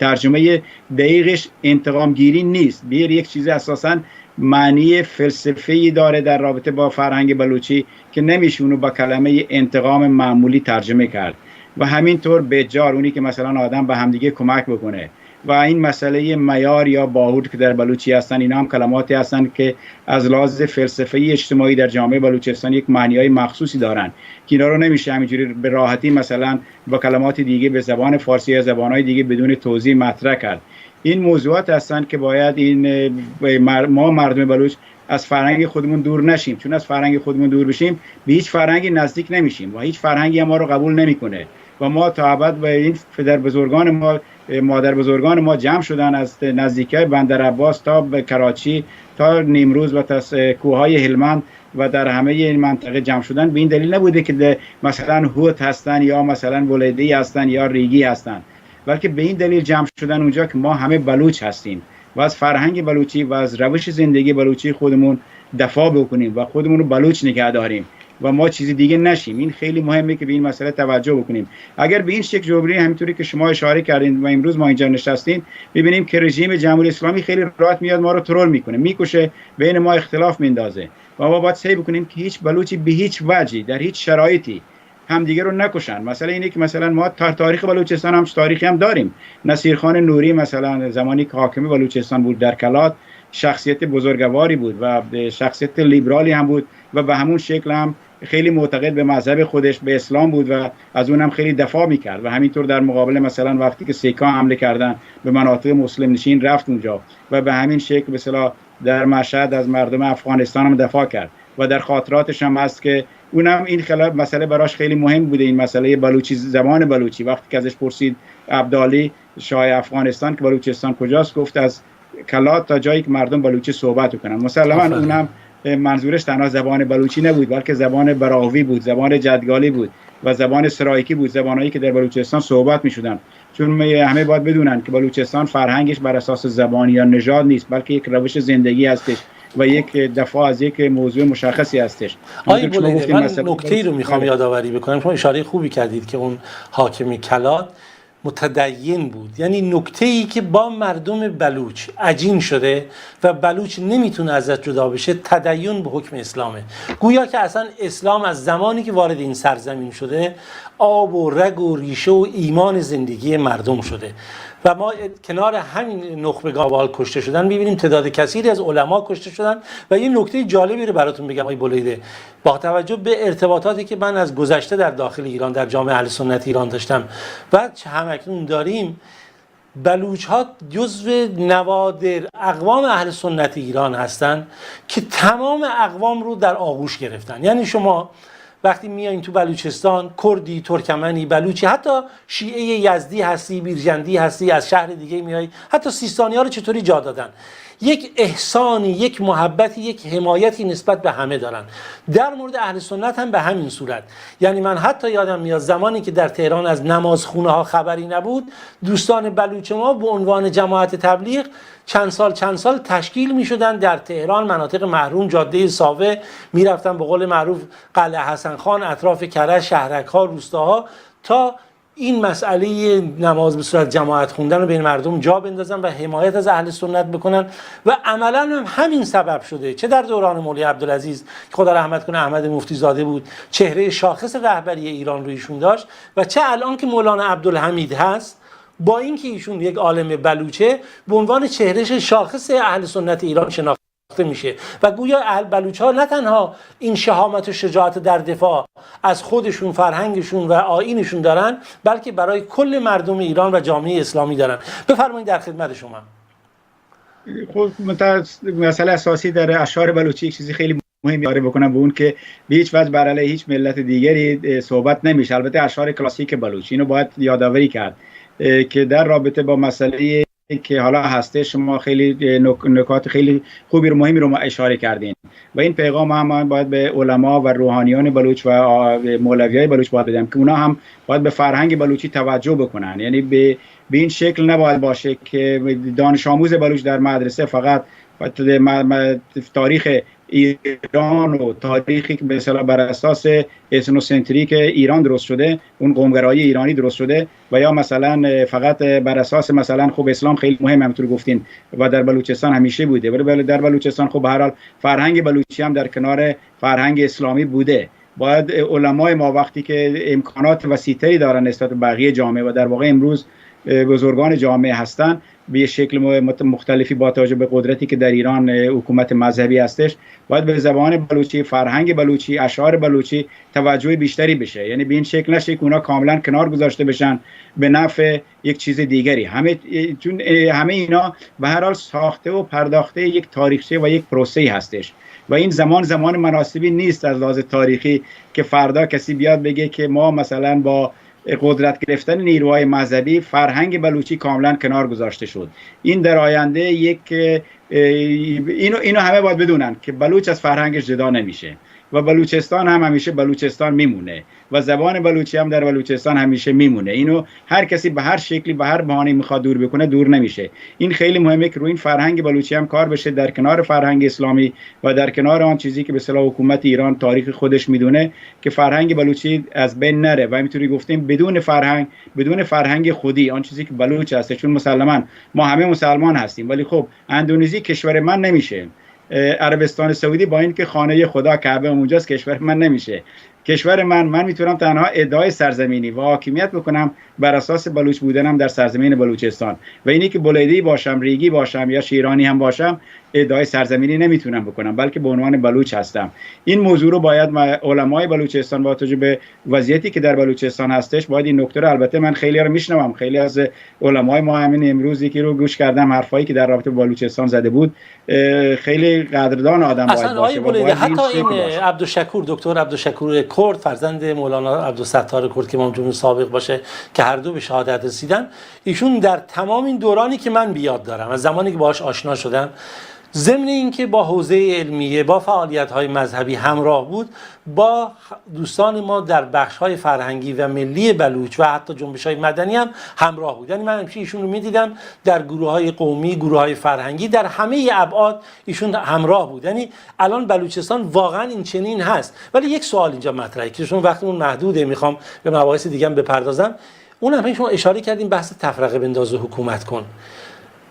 ترجمه دقیقش انتقام گیری نیست. بیر یک چیز اساساً معنی فلسفی داره در رابطه با فرهنگ بلوچی که نمیشه اونو با کلمه انتقام معمولی ترجمه کرد. و همینطور بجار، اونی که مثلا آدم به همدیگه کمک بکنه. و این مسئله میار یا باهود که در بلوچی هستن، اینا هم کلماتی هستن که از لحاظ فلسفی اجتماعی در جامعه بلوچستان یک معنی‌های مخصوصی دارن که اینا رو نمیشه همینجوری به راحتی مثلا با کلمات دیگه به زبان فارسی یا زبان‌های دیگه بدون توضیح مطرح کرد. این موضوعات هستن که باید این ما مردم بلوچ از فرهنگ خودمون دور نشیم، چون از فرهنگ خودمون دور بشیم به هیچ فرهنگی نزدیک نمیشیم و هیچ فرهنگی ما رو قبول نمیکنه و ما تا ابد به این پدر بزرگان ما، مادر بزرگان ما جمع شدن از نزدیکی بندر عباس تا به کراچی تا نیمروز و تا کوههای هلمند و در همه این منطقه جمع شدن به این دلیل نبوده که مثلا هوت هستن یا مثلا ولایدی هستن یا ریگی هستن، بلکه به این دلیل جمع شدن اونجا که ما همه بلوچ هستیم و از فرهنگ بلوچی و از روش زندگی بلوچی خودمون دفاع بکنیم و خودمون رو بلوچ نگه داریم و ما چیزی دیگه نشیم. این خیلی مهمه که به این مسئله توجه بکنیم. اگر به این شکل جبری همینطوری که شما اشاره کردین و امروز ما اینجا نشستیم ببینیم که رژیم جمهوری اسلامی خیلی راحت میاد ما رو ترول میکنه، میکشه، بین ما اختلاف میندازه و ما باید سعی بکنیم که هیچ بلوچی به هیچ وجهی در هیچ شرایطی همدیگه رو نکشن. مثلا اینه که مثلا ما تاریخ بلوچستان هم تاریخی هم داریم. نصیرخان نوری مثلا زمانی که حاکم بلوچستان بود در کلات شخصیت بزرگواری بود و شخصیت لیبرالی هم بود و به همون شکل هم خیلی معتقد به مذهب خودش، به اسلام بود و از اونم خیلی دفاع میکرد و همینطور در مقابل مثلا وقتی که سیکا حمله کردن به مناطق مسلم نشین رفت اونجا و به همین شکل به اصطلاح در مشهد از مردم افغانستان هم دفاع کرد و در خاطراتش هم هست که اونم این خلاف مسئله براش خیلی مهم بوده، این مسئله بلوچی، زبان بلوچی. وقتی که ازش پرسید عبدالی شاه افغانستان که بلوچستان کجاست، گفت از کلات تا جایی که مردم بلوچی صحبت کنن. مسلماً اونم منظورش تنها زبان بلوچی نبود بلکه زبان براوی بود، زبان جدگالی بود و زبان سرایکی بود، زبانایی که در بلوچستان صحبت می‌شدن. چون همه باید بدونن که بلوچستان فرهنگش بر اساس زبان یا نژاد نیست بلکه یک روش زندگی هستش و یک دفاع از یک موضوع مشخصی هستش. آقای بولیدی، من نکته‌ای رو می‌خوام یادآوری بکنم. شما اشاره خوبی کردید که اون حاکم کلات متدین بود، یعنی نکته‌ای که با مردم بلوچ عجین شده و بلوچ نمیتونه ازش جدا بشه تدین به حکم اسلامه. گویا که اصلا اسلام از زمانی که وارد این سرزمین شده آب و رگ و ریشه و ایمان زندگی مردم شده و ما کنار همین نخبه گاوال کشته شدن می‌بینیم تعداد کثیری از علما کشته شدن. و یه نکته جالبی رو براتون بگم آقای بولیدی، با توجه به ارتباطاتی که من از گذشته در داخل ایران در جامعه اهل سنت ایران داشتم و همکنون داریم، بلوچ ها جزو نوادر اقوام اهل سنت ایران هستند که تمام اقوام رو در آغوش گرفتن. یعنی شما وقتی میایین تو بلوچستان، کردی، ترکمنی، بلوچی، حتی شیعه یزدی هستی، بیرجندی هستی، از شهر دیگه میای، حتی سیستانی ها رو چطوری جا دادن. یک احسانی، یک محبتی، یک حمایتی نسبت به همه دارن. در مورد اهل سنت هم به همین صورت. یعنی من حتی یادم میاد زمانی که در تهران از نمازخونه ها خبری نبود، دوستان بلوچ ما به عنوان جماعت تبلیغ چند سال تشکیل می شدن در تهران، مناطق محروم، جاده ساوه، می رفتن به قول معروف قلعه حسن خان، اطراف کرج، شهرک ها، روستاها، تا این مسئله نماز به صورت جماعت خوندن رو بین مردم جا بندازن و حمایت از اهل سنت بکنن. و عملا هم همین سبب شده، چه در دوران مولوی عبدالعزیز که خدا رحمت کنه احمد مفتی زاده بود، چهره شاخص رهبری ایران رو ایشون داشت، و چه الان که مولانا عبدالحمید هست، با اینکه ایشون یک عالم بلوچه، به عنوان چهره شاخص اهل سنت ایران شناخته میشه و گویا اهل بلوچ ها نه تنها این شهامت و شجاعت در دفاع از خودشون، فرهنگشون و آیینشون دارن، بلکه برای کل مردم ایران و جامعه اسلامی دارن. بفرمایید، در خدمت شما. خب مسئله اساسی در اشعار بلوچی یک چیزی خیلی مهمی داره بکنم، به اون که به هیچ وجه بر علیه هیچ ملت دیگری صحبت نمیشه. البته اشعار کلاسیک بلوچی، اینو باید یادآوری کرد که در رابطه با مسئله که حالا هسته شما خیلی نکات خیلی خوبی رو، مهمی رو ما اشاره کردین و این پیغام هم باید به علما و روحانیان بلوچ و مولویای بلوچ باید بدم که اونا هم باید به فرهنگ بلوچی توجه بکنن. یعنی به این شکل نباید باشه که دانش آموز بلوچ در مدرسه فقط تاریخ ایران و تاریخی که به اصطلاح بر اساس اسنوسنتریک ایران درست شده، اون قومگرایی ایرانی درست شده، و یا مثلا فقط بر اساس مثلا خب اسلام خیلی مهم همونطور گفتین و در بلوچستان همیشه بوده، ولی در بلوچستان خب به هر حال فرهنگ بلوچی هم در کنار فرهنگ اسلامی بوده. باید علمای ما وقتی که امکانات وسیع‌تری دارن نسبت به بقیه جامعه و در واقع امروز بزرگان جامعه هستن، به شکل مختلفی با توجه به قدرتی که در ایران حکومت مذهبی هستش، باید به زبان بلوچی، فرهنگ بلوچی، اشعار بلوچی توجه بیشتری بشه. یعنی به این شکل نشه که اونا کاملا کنار گذاشته بشن به نفع یک چیز دیگری. همه اینا به هر حال ساخته و پرداخته یک تاریخچه و یک پروسه‌ای هستش و این زمان مناسبی نیست از لحاظ تاریخی که فردا کسی بیاد بگه که ما مثلا با قدرت گرفتن نیروهای مذهبی فرهنگ بلوچی کاملا کنار گذاشته شد. این در آینده اینو همه باید بدونن که بلوچ از فرهنگش جدا نمیشه و بلوچستان هم همیشه بلوچستان میمونه و زبان بلوچی هم در بلوچستان همیشه میمونه. اینو هر کسی به هر شکلی به هر بهانه‌ای میخواد دور بکنه دور نمیشه. این خیلی مهمه که روی این فرهنگ بلوچی هم کار بشه، در کنار فرهنگ اسلامی و در کنار آن چیزی که به اصطلاح حکومت ایران تاریخ خودش میدونه که فرهنگ بلوچی از بین نره و همینطوری گفتیم بدون فرهنگ خودی، آن چیزی که بلوچ هست. چون مسلماً ما همه مسلمان هستیم، ولی خب اندونزی کشور من نمیشه، عربستان سعودی با اینکه خانه خدا کعبه اونجاست کشور من نمیشه. کشور من میتونم تنها ادعای سرزمینی و حاکمیت بکنم بر اساس بلوچ بودنم در سرزمین بلوچستان و اینی که بولیدی باشم، ریگی باشم یا شیرانی هم باشم ادعای سرزمینی نمیتونم بکنم، بلکه به عنوان بلوچ هستم. این موضوع رو باید علمای بلوچستان با توجه به وضعیتی که در بلوچستان هستش باید این نکته رو، البته من خیلی رو میشنوم، خیلی از علمای ما همین امروز یکی رو گوش کردم حرفایی که در رابطه با بلوچستان زده بود، خیلی قدردان آدم باید باشه. باید حتی این عبدالشکور، دکتر عبدالشکور کرد، فرزند مولانا عبدالستار کرد که امام جمهوری سابق باشه که هر دو به شهادت رسیدن، ایشون در تمام این دورانی که من بیاد دارم از زمانی که باهاش آشنا شدم، ضمن اینکه با حوزه علمیه، با فعالیت‌های مذهبی همراه بود، با دوستان ما در بخش‌های فرهنگی و ملی بلوچ و حتی جنبش‌های مدنی هم همراه بود. یعنی من همیشه ایشون رو می‌دیدم در گروه‌های قومی، گروه‌های فرهنگی، در همه ابعاد ایشون همراه بود. یعنی الان بلوچستان واقعا این چنین هست. ولی یک سوال اینجا مطرحه که چون وقتمون محدوده، می‌خوام به مباحث دیگه هم بپردازم. اونم شما اشاره کردیم بحث تفرقه بنداز و حکومت کن.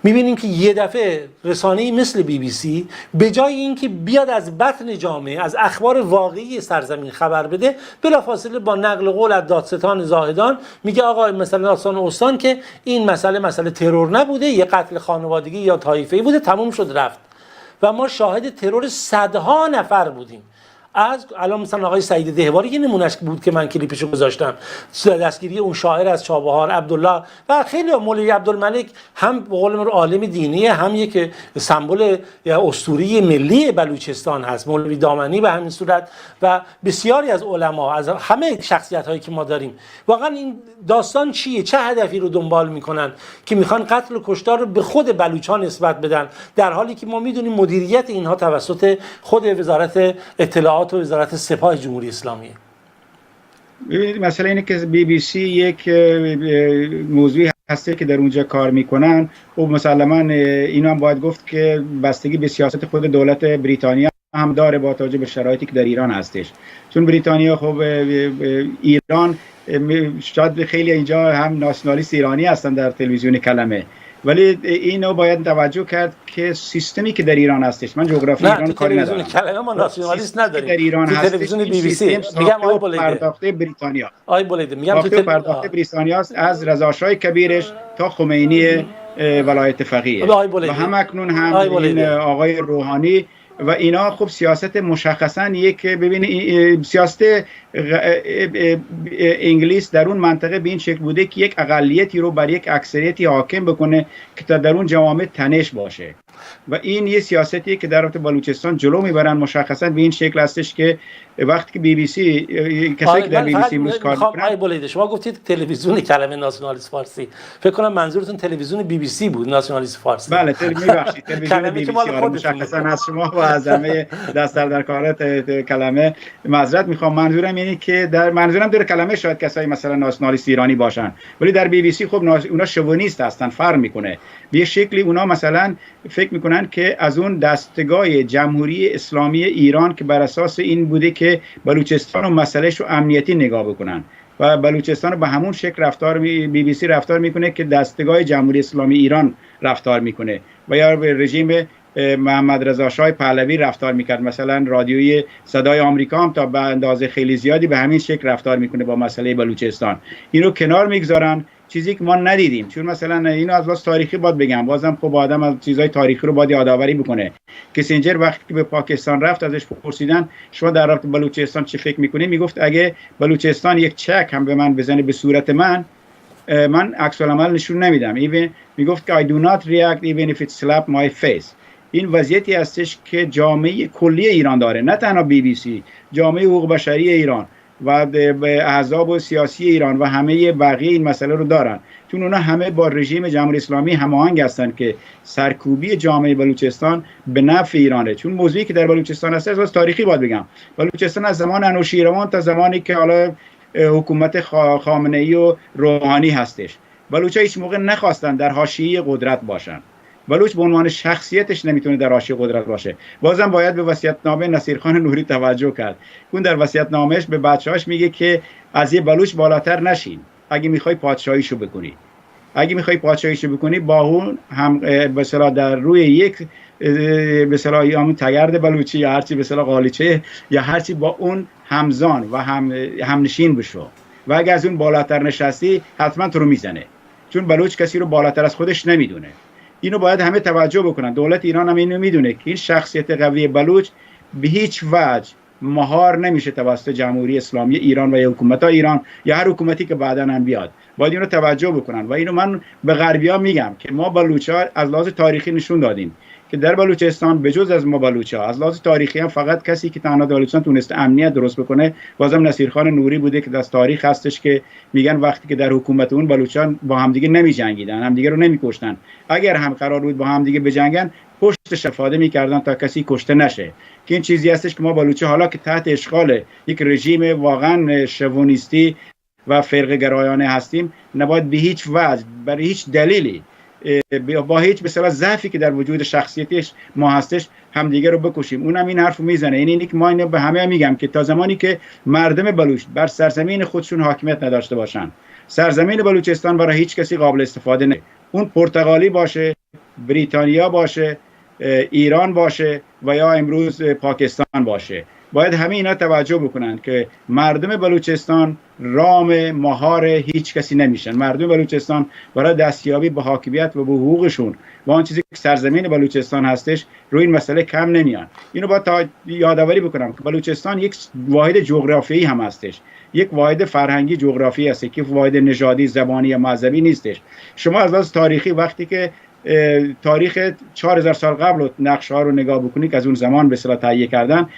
میبینیم که یه دفعه رسانه‌ای مثل BBC به جای اینکه بیاد از بطن جامعه، از اخبار واقعی سرزمین خبر بده، بلافاصله با نقل قول از دادستان زاهدان میگه آقا مثلا دادستان استان که این مسئله ترور نبوده، یه قتل خانوادگی یا طایفه‌ای بوده، تموم شد رفت. و ما شاهد ترور صدها نفر بودیم. از الان مثلا آقای سعید دهواری که نمونهش بود که من کلیپشو گذاشتم، دستگیری اون شاعر از چابهار عبدالله و خیلی مولوی عبدالملک هم به قول من عالم دینی، هم یک سمبل اسطوره ملی بلوچستان هست، مولوی دامنی به همین صورت و بسیاری از علما، از همه شخصیت هایی که ما داریم. واقعا این داستان چیه؟ چه هدفی رو دنبال میکنن که میخوان قتل و کشتار رو به خود بلوچان نسبت بدن، در حالی که ما میدونیم مدیریت اینها توسط خود وزارت اطلاعات و وزارت سپاه جمهوری اسلامی. ببینید مثلا اینه که BBC یک موضوعی هسته که در اونجا کار میکنن، خب مسلما اینا هم باید گفت که بستگی به سیاست خود دولت بریتانیا هم داره با توجه به شرایطی که در ایران هستش. چون بریتانیا خب ایران شاید خیلی اینجا هم ناسیونالیست ایرانی هستن در تلویزیون کلمه، ولی اینو باید توجه کرد که سیستمی که در ایران هستش، من جغرافی ایران کاری ندارم، تلویزیون کلمه ما ناسیونالیست نداریم در ایران هستش، تلویزیون BBC میگم آی بولیده پرداخته بریتانیا، آی بولیده میگم تو پرداخته بریتانیا از رضا شاه کبیرش تا خمینی ولایت فقیه و هم اکنون هم این آقای روحانی و اینا. خب سیاست مشخصا یک، ببین سیاست انگلیس در اون منطقه به این شکل بوده که یک اقلیتی رو بر یک اکثریتی حاکم بکنه که تا در اون جوامع تنش باشه و این یه سیاستی که در رابطه بلوچستان جلو میبرن. مشخصا به این شکل هستش که وقتی که BBC کسایی که در BBC امروز کار میکنن، بولیده شما گفتید تلویزیون کلمه ناسیونالیست فارسی، فکر کنم منظورتون تلویزیون BBC بود، ناسیونالیست فارسی. بله میبخشید تلویزیون BBC مشخصا از شما و از همه دست در کارات کلمه معذرت میخوام. منظورم اینه که منظورم در کلمه شاید کسایی مثلا ناسیونالیست ایرانی باشن، ولی در BBC خب اونا شوونیست هستن، فرق میکنه به شکلی. اونا مثلا فکر میکنن که از اون دستگاه جمهوری اسلامی ایران که بر اساس این بوده که بلوچستان و مسئلهش رو امنیتی نگاه بکنن و بلوچستان رو به همون شکل BBC رفتار میکنه که دستگاه جمهوری اسلامی ایران رفتار میکنه و یا به رژیم محمد رضا شاه پهلوی رفتار میکرد. مثلا رادیوی صدای آمریکا هم تا به اندازه خیلی زیادی به همین شکل رفتار میکنه با مسئله بلوچستان. اینو کنار میگذارن، چیزی که ما ندیدیم. چون مثلا اینو از لحاظ تاریخی باید بگم، بازم خب آدم از چیزای تاریخی رو باید یادآوری بکنه. کسینجر وقتی که به پاکستان رفت ازش پرسیدن شما در رابطه بلوچستان چه فکر میکنید، میگفت اگه بلوچستان یک چک هم به من بزنه به صورت من عکس العمل نشون نمیدم. میگفت که I do not react even if it slap my face. این وضعیتی هستش که جامعه کلی ایران داره، نه تنها BBC، جامعه حقوق بشری ایران و احزاب و سیاسی ایران و همه بقیه این مسئله رو دارن، چون اونا همه با رژیم جمهوری اسلامی هماهنگ هستن که سرکوبی جامعه بلوچستان به نفع ایرانه. چون موضوعی که در بلوچستان هست از تاریخی باید بگم، بلوچستان از زمان انوشیروان تا زمانی که حالا حکومت خامنه‌ای و روحانی هستش، بلوچا هیچ موقع نخواستن در حاشیه قدرت باشن. بلوچ به عنوان شخصیتش نمیتونه در حاشیه قدرت باشه. بازم باید به وصیت‌نامه نصیرخان نوری توجه کرد. اون در وصیت‌نامه‌اش به بچه‌هاش میگه که از یه بلوچ بالاتر نشین اگه میخوای پادشاهیشو بکنی. اگه میخوای پادشاهیشو بکنی با اون هم به اصطلاح در روی یک به اصطلاح همون تگرد بلوچی یا هرچی به اصطلاح قالیچه یا هرچی با اون همزان و همنشین بشو و اگه از اون بالاتر نشستی حتما تو رو میزنه، چون بلوچ کسی رو بالاتر از خودش نمیدونه. اینو باید همه توجه بکنن. دولت ایران هم اینو میدونه که این شخصیت قوی بلوچ به هیچ وجه مهار نمیشه توسط جمهوری اسلامی ایران و یا حکومت ایران یا هر حکومتی که بعداً هم بیاد. باید اینو توجه بکنن و اینو من به غربی‌ها میگم که ما بلوچ‌ها از لحاظ تاریخی نشون دادیم که در بلوچستان به جز از ما بلوچ‌ها از لحاظ تاریخی هم فقط کسی که تنها در بلوچستان تونسته امنیت درست بکنه بازم نصیرخان نوری بوده که در تاریخ هستش که میگن وقتی که در حکومت اون بلوچان با همدیگه نمی‌جنگیدن، همدیگه رو نمی‌کشتن، اگر هم قرار بود با همدیگه بجنگن پشتش استفاده می‌کردن تا کسی کشته نشه. که این چیزی هستش که ما بلوچ‌ها حالا که تحت اشغال یک رژیم واقعا شوونیستی و فرقه گرایانه هستیم نباید به هیچ وجه برای هیچ دلیلی با هیچ مثلا ضعفی که در وجود شخصیتش ما هستش همدیگه رو بکشیم. اونم این حرفو میزنه. اینی که ما اینو به همه میگم که تا زمانی که مردم بلوچ بر سرزمین خودشون حاکمیت نداشته باشن، سرزمین بلوچستان برای هیچ کسی قابل استفاده نه. اون پرتغالی باشه، بریتانیا باشه، ایران باشه و یا امروز پاکستان باشه، باید همه اینا توجه بکنن که مردم بلوچستان رام مهار هیچ کسی نمیشن. مردم بلوچستان برای دستیابی به حاکمیت و به حقوقشون و آن چیزی که سرزمین بلوچستان هستش روی این مسئله کم نمیان. اینو باید یادآوری بکنم که بلوچستان یک واحد جغرافیایی هم هستش، یک واحد فرهنگی جغرافیایی هست که واحد نژادی، زبانی یا مذهبی نیستش. شما از لحاظ تاریخی وقتی که تاریخ 4000 سال قبل نقشه ها رو نگاه بکنید که از اون زمان به اصطلاح تهیه کردن،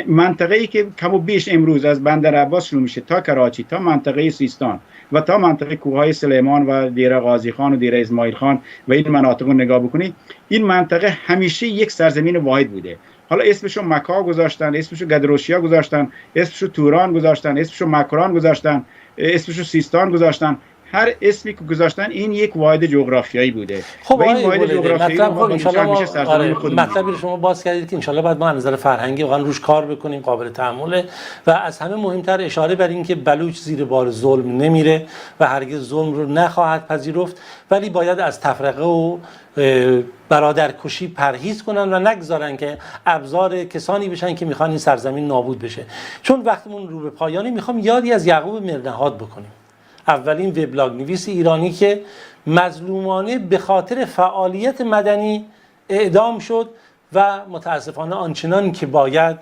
منطقه‌ای که کم و بیش امروز از بندر عباس شروع میشه تا کراچی تا منطقه سیستان و تا منطقه کوههای سلیمان و دیره غازی خان و دیره اسماعیل خان و این مناطق رو نگاه بکنید، این منطقه همیشه یک سرزمین واحد بوده. حالا اسمشو مکا گذاشتن، اسمشو گدروشیا گذاشتن، اسمشو توران گذاشتن، اسمشو مکران گذاشتن، اسمشو سیستان گذاشتن، هر اسمی که گذاشتن این یک واحد جغرافیایی بوده. خب این واحد جغرافیایی مطلبی شما باز کردید که انشالله بعد ما از نظر فرهنگی واقعا روش کار بکنیم، قابل تحمله و از همه مهمتر اشاره بر این که بلوچ زیر بار ظلم نمیره و هرگز ظلم رو نخواهد پذیرفت، ولی باید از تفرقه و برادرکشی پرهیز کنن و نگذارن که ابزار کسانی بشن که میخوان این سرزمین نابود بشه. چون وقتمون رو به پایانی میخوام یادی از یعقوب مرنهاد بکنیم، اولین وبلاگ نویس ایرانی که مظلومانه به خاطر فعالیت مدنی اعدام شد و متاسفانه آنچنان که باید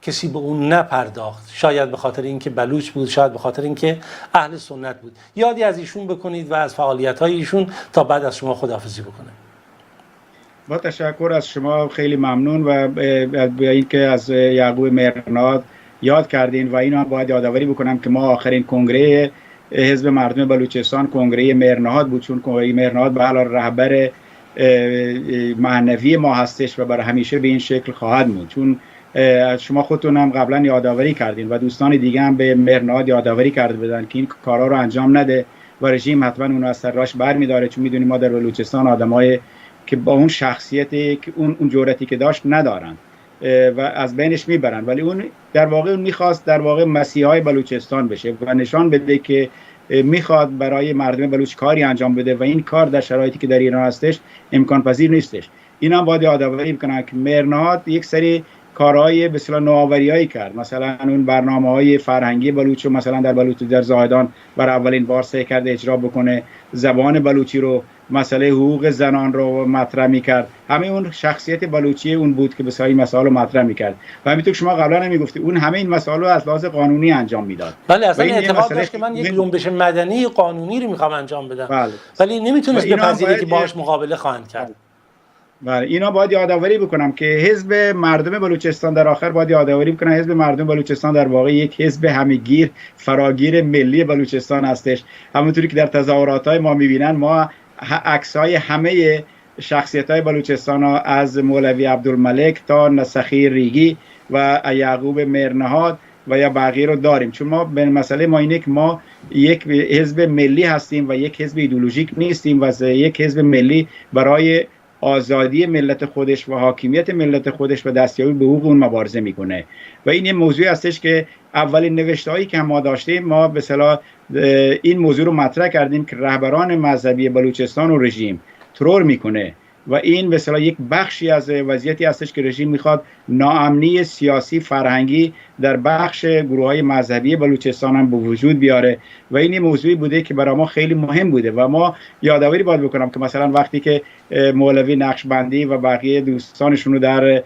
کسی به اون نپرداخت، شاید به خاطر اینکه بلوچ بود، شاید به خاطر اینکه اهل سنت بود. یادی از ایشون بکنید و از فعالیت‌های ایشون تا بعد از شما خداحافظی بکنه. با تشکر از شما، خیلی ممنون و به اینکه از یعقوب مرنهاد یاد کردین و اینو هم باید یادآوری بکنم که ما آخرین کنگره حزب مردم بلوچستان کنگره مرنهاد بود، چون کنگره مرنهاد به حال رهبر معنوی ما هستش و برای همیشه به این شکل خواهد بود. چون شما خودتون هم قبلا یادآوری کردین و دوستان دیگه هم به مرنهاد یادآوری کرده بودن که این کارا رو انجام نده و رژیم حتما اون از سر راش برمی‌داره، چون میدونیم ما در بلوچستان آدمای که با اون شخصیتی که اون جرأتی که داشت ندارن و از بینش میبرن، ولی اون در واقع میخواست در واقع مسیحای بلوچستان بشه و نشان بده که میخواد برای مردم بلوچ کاری انجام بده و این کار در شرایطی که در ایران هستش امکان پذیر نیستش. این هم باید یادآوری بکنن که مرنهاد یک سری کارهای به اصطلاح نوآوریایی کرد، مثلا اون برنامه‌های فرهنگی بلوچ رو مثلا در بلوچ در زاهدان برای اولین بار سعی کرد اجرا بکنه، زبان بلوچی رو، مسئله حقوق زنان رو مطرح می‌کرد. همه اون شخصیت بلوچی اون بود که بسیاری مسائل رو مطرح می‌کرد و همینطور شما قبلا نمی‌گفتی اون همه این مسائل رو از لحاظ قانونی انجام میداد. بله، اصلا اعتقاد داشت که من یک جنبش مدنی قانونی رو می‌خوام انجام بدم. بله. ولی نمیتونست بپذیره که باهاش مقابله خواهند کرد. بله، اینا باید یادآوری بکنم که حزب مردم بلوچستان در آخر باید یادآوری بکنم حزب مردم بلوچستان در واقع یک حزب همگیر فراگیر ملی بلوچستان هستش. همونطوری که در تظاهرات‌های ما می‌بینن، ما عکس‌های همه شخصیت‌های بلوچستان ها از مولوی عبدالملک تا نسخی ریگی و یعقوب مرنهاد و یا بقیه رو داریم، چون ما به مسئله ما اینه که ما یک حزب ملی هستیم و یک حزب ایدئولوژیک نیستیم و یک حزب ملی برای آزادی ملت خودش و حاکمیت ملت خودش و دستیابی به حقوق اون مبارزه میکنه و این یه موضوعی هستش که اولین نوشته‌هایی که ما داشتیم ما به اصطلاح این موضوع رو مطرح کردیم که رهبران مذهبی بلوچستان و رژیم ترور میکنه و این به اصطلاح یک بخشی از وضعیتی هستش که رژیم میخواد ناامنی سیاسی فرهنگی در بخش گروه‌های مذهبی بلوچستان هم به وجود بیاره و این موضوعی بوده که برای ما خیلی مهم بوده و ما یادآوری باید بکنم که مثلا وقتی که مولوی نقشبندی و بقیه دوستانشون رو در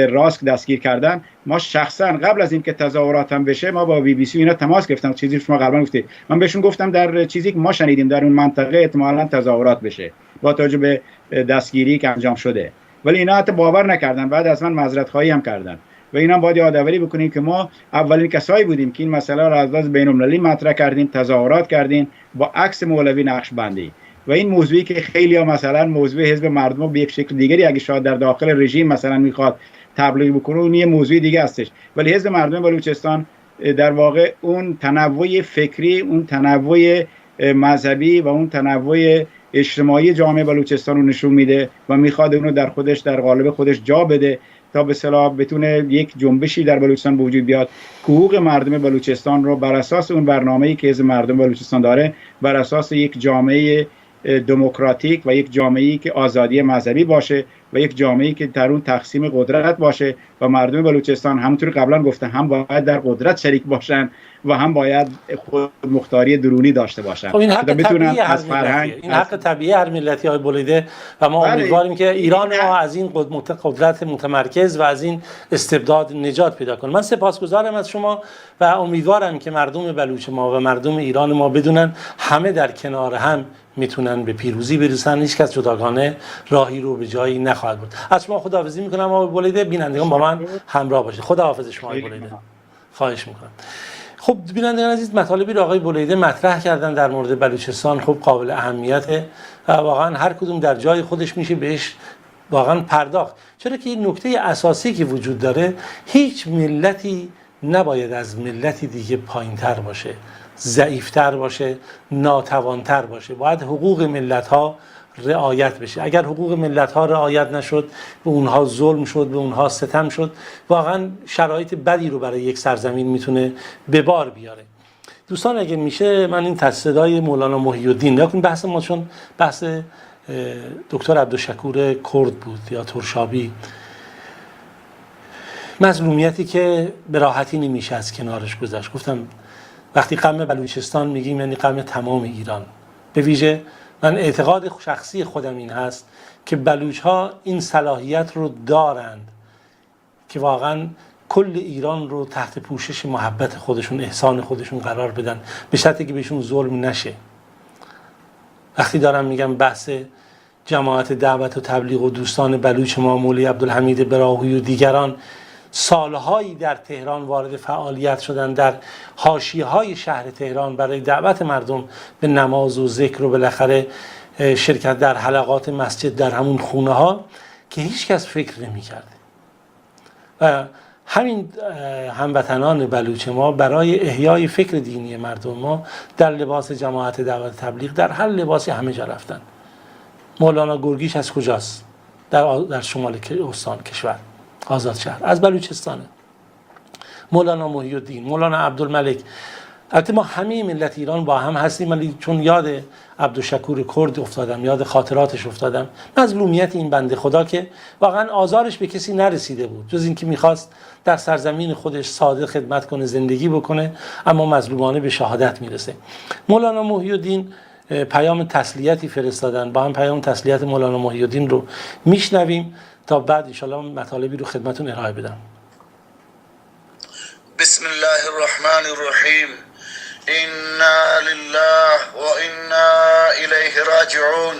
راسک دستگیر کردن، ما شخصا قبل از اینکه تظاهرات هم بشه ما با BBC اینا تماس گرفتم، چیزی شما قبلا گفتید، من بهشون گفتم در چیزی که ما شنیدیم در اون منطقه احتمالاً تظاهرات بشه با توجه به دستگیری که انجام شده، ولی اینا حتی باور نکردن، بعد از من معذرت خواهی هم کردن و اینا باید یادآوری بکنیم که ما اولین کسایی بودیم که این مسئله رو از لحاظ بین‌المللی مطرح کردیم، تظاهرات کردیم با عکس مولوی نقشبندی و این موضوعی که خیلی ها مثلا موضوع حزب مردم رو به یک شکل دیگری اگه شاید در داخل رژیم مثلا میخواد تبلیغ بکنه اون یه موضوع دیگه هستش، ولی حزب مردم بلوچستان در واقع اون تنوع فکری، اون تنوع مذهبی و اون تنوع اجتماعی جامعه بلوچستان رو نشون میده و میخواد اونو در خودش در قالب خودش جا بده تا به اصطلاح بتونه یک جنبشی در بلوچستان به وجود بیاد، حقوق مردم بلوچستان رو بر اساس اون برنامه‌ای که حزب مردم بلوچستان داره، بر اساس یک جامعه دموکراتیک و یک جامعه‌ای که آزادی مذهبی باشه و یک جامعه‌ای که در اون تقسیم قدرت باشه و مردم بلوچستان همونطور قبلا گفتم هم باید در قدرت شریک باشن و هم باید خود مختاری درونی داشته باشن. خب این حق طبیعی از فرهنگ، این حق طبیعی هر ملتی های بولیده و ما امیدواریم که ایران ما از این قدرت متمرکز و از این استبداد نجات پیدا کنه. من سپاسگزارم از شما و امیدوارم که مردم بلوچ ما و مردم ایران ما بدونن همه در کنار هم میتونن به پیروزی برسن، هیچ کس جداگانه راهی رو به جایی نخواهد برد. از شما خداحافظی میکنم آقای بولیده، بینندگان با من همراه باشید. خداحافظ شما آقای بولیده. خواهش میکنم. خب بینندگان عزیز، مطالبی رو آقای بولیده مطرح کردن در مورد بلوچستان خب قابل اهمیته و واقعا هر کدوم در جای خودش میشه بهش واقعا پرداخت، چرا که این نکته اساسی که وجود داره، هیچ ملتی نباید از ملتی دیگه پایین‌تر باشه، ضعیفتر باشه، ناتوانتر باشه. باید حقوق ملت‌ها رعایت بشه. اگر حقوق ملت‌ها رعایت نشد، به اونها ظلم شد، به اونها ستم شد، واقعا شرایط بدی رو برای یک سرزمین میتونه به بار بیاره. دوستان اگه میشه من این صدای مولانا محی الدین، نکن بحث ما چون بحث دکتر عبدالشکور کرد بود یا ترشابی، مظلومیتی که به راحتی نمیشه از کنارش گذشت. گفتم وقتی غم بلوچستان میگیم یعنی غم تمام ایران. به ویژه من اعتقاد شخصی خودم این هست که بلوچ ها این صلاحیت رو دارند که واقعا کل ایران رو تحت پوشش محبت خودشون، احسان خودشون قرار بدن، به شرطی که بهشون ظلم نشه. وقتی دارم میگم بحث جماعت دعوت و تبلیغ و دوستان بلوچ ما، مولوی عبدالحمید براهوی و دیگران سالهایی در تهران وارد فعالیت شدن، در حاشیه‌های شهر تهران برای دعوت مردم به نماز و ذکر و بالاخره شرکت در حلقات مسجد در همون خونه ها که هیچ کس فکر نمی کرده. و همین هموطنان بلوچ ما برای احیای فکر دینی مردم ما در لباس جماعت دعوت تبلیغ در هر لباسی همه جا رفتن. مولانا گرگیش از کجاست؟ در شمال استان کشور، آزاد شهر، از بلوچستانه. مولانا محی الدین، مولانا عبدالملک. البته ما همه ملت ایران با هم هستیم، ولی چون یاد عبدالشکور کرد افتادم، یاد خاطراتش افتادم، مظلومیت این بنده خدا که واقعا آزارش به کسی نرسیده بود جز اینکه میخواست در سرزمین خودش ساده خدمت کنه، زندگی بکنه، اما مظلومانه به شهادت میرسه. مولانا محی الدین پیام تسلیتی فرستادن، با هم پیام تسلیت مولانا محی الدین رو میشنویم تا بعد ان شاءالله مطالبی رو خدمتتون ارائه بدم. بسم الله الرحمن الرحیم. انا لله و انا الیه راجعون.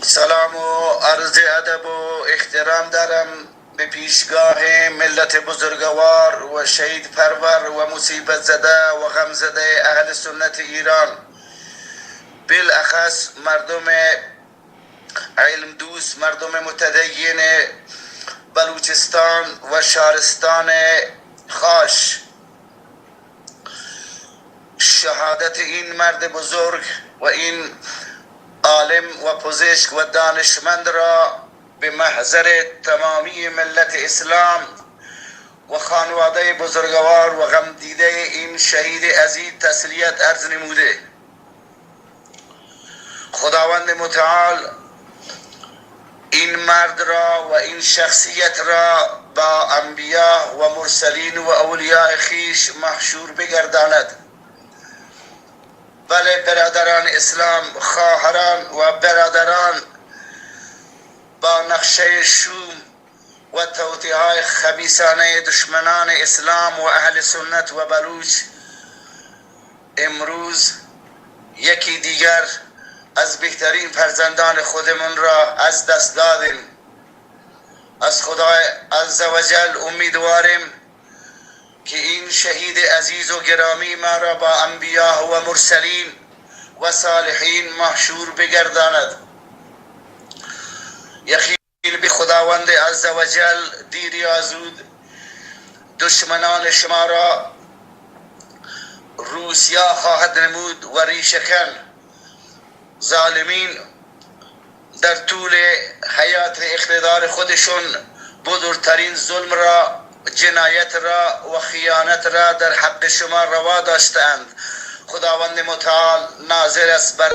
سلام و عرض ادب و احترام دارم به پیشگاه ملت بزرگوار و شهید پرور و مصیبت زده و غم زده اهل سنت ایران، بالاخص مردم علم دوست، مردم متدین بلوچستان و شهرستان خاش. شهادت این مرد بزرگ و این عالم و پزشک و دانشمند را به محضر تمامی ملت اسلام و خانواده بزرگوار و غمدیده این شهید عزیز تسلیت عرض نموده. خداوند متعال این مرد را و این شخصیت را با انبیاء و مرسلین و اولیاء خیش محشور بگرداند. بله برادران اسلام، خواهران و برادران، با نقشه شوم و توطئه‌های خبیثانه دشمنان اسلام و اهل سنت و بلوچ، امروز یکی دیگر از بهترین فرزندان خودمون را از دست دادیم. از خدای عزوجل امیدواریم که این شهید عزیز و گرامی ما را با انبیاء و مرسلین و صالحین محشور بگرداند. یقین به خداوند عزوجل دیر یا زود دشمنان شما را روسیا خواهد نمود و ریشه‌کن. ظالمین در طول حیات اقتدار خودشون بزرگترین ظلم را، جنایت را و خیانت را در حق شما روا داشتند. خداوند متعال ناظر است بر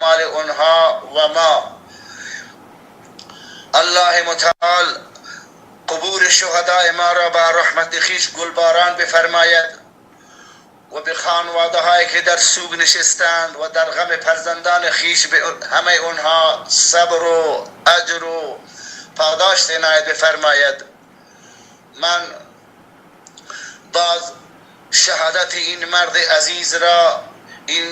اونها و ما. الله متعال قبور شهدای ما را با رحمت خویش گلباران بفرماید و به خانواده هایی که در سوگ نشستند و در غم فرزندان خویش به همه اونها صبر و اجر و پاداش عنایت بفرماید. من باز شهادت این مرد عزیز را، این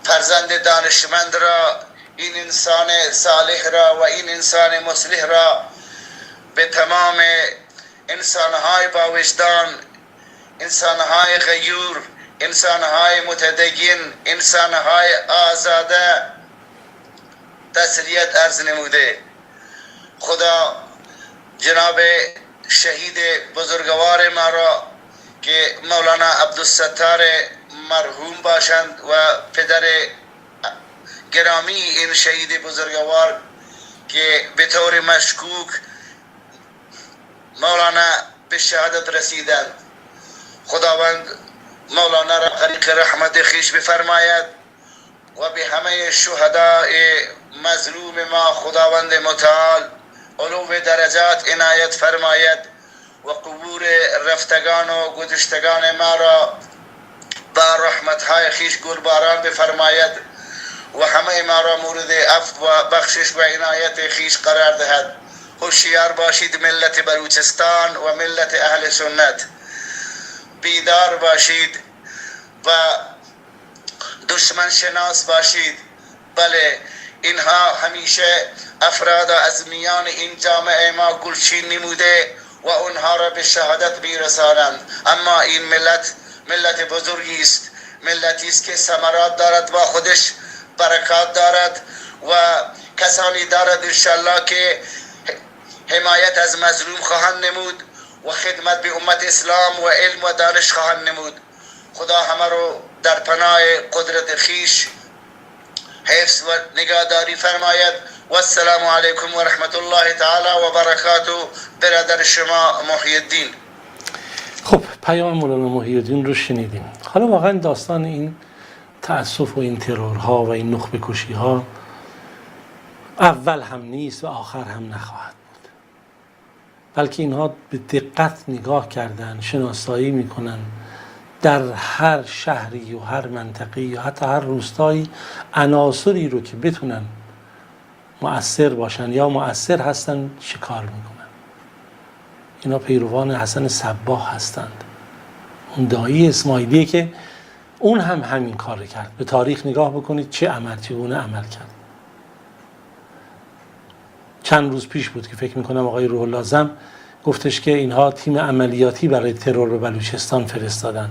فرزند دانشمند را، این انسان صالح را و این انسان مصلح را به تمام انسانهای با وجدان، انسانهای غیور، انسانهای متدین، انسانهای آزاده تسلیت عرض نموده. خدا جناب شهید بزرگوار ما را که مولانا عبدالستار مرحوم باشند و پدر گرامی این شهید بزرگوار که به طور مشکوک مولانا به شهادت رسیدند، خداوند مولانا را غریق رحمت خویش بفرماید و به همه شهدای مظلوم ما خداوند متعال علو درجات عنایت فرماید و قبور رفتگان و گذشتگان ما را با رحمتهای خویش گلباران بفرماید و همه ما را مورد عفو و بخشش و عنایت خویش قرار دهد. هوشیار باشید ملت بلوچستان و ملت اهل سنت، بیدار باشید و دشمن شناس باشید. بله، اینها همیشه افراد از میان این جامعه ما گلچین نموده و اونها را به شهادت میرسانند، اما این ملت بزرگی است، ملتی است که ثمرات دارد و خودش برکات دارد و کسانی دارد انشالله که حمایت از مظلوم خواهند نمود و خدمت به امت اسلام و علم و دانش خواهند نمود. خدا همه رو در پناه قدرت خیش حفظ و نگهداری فرماید و السلام علیکم و رحمت الله تعالی و برکاته. برادر شما محی الدین. خب، پیام مولانا محی الدین رو شنیدیم. حالا واقعا داستان این تأسف و این ترورها و این نخبه کشی ها اول هم نیست و آخر هم نخواهد بود، بلکه اینها به دقت نگاه کردن، شناسایی میکنن در هر شهری و هر منطقی یا حتی هر روستایی عناصری رو که بتونن مؤثر باشن یا مؤثر هستن شکار میکنن. اینا پیروان حسن صباح هستند، اون داعی اسماعیلیه که اون هم همین کار کرد. به تاریخ نگاه بکنید چگونه عمل کرد. چند روز پیش بود که فکر میکنم آقای روح الله زم گفتش که اینها تیم عملیاتی برای ترور به بلوچستان فرستادن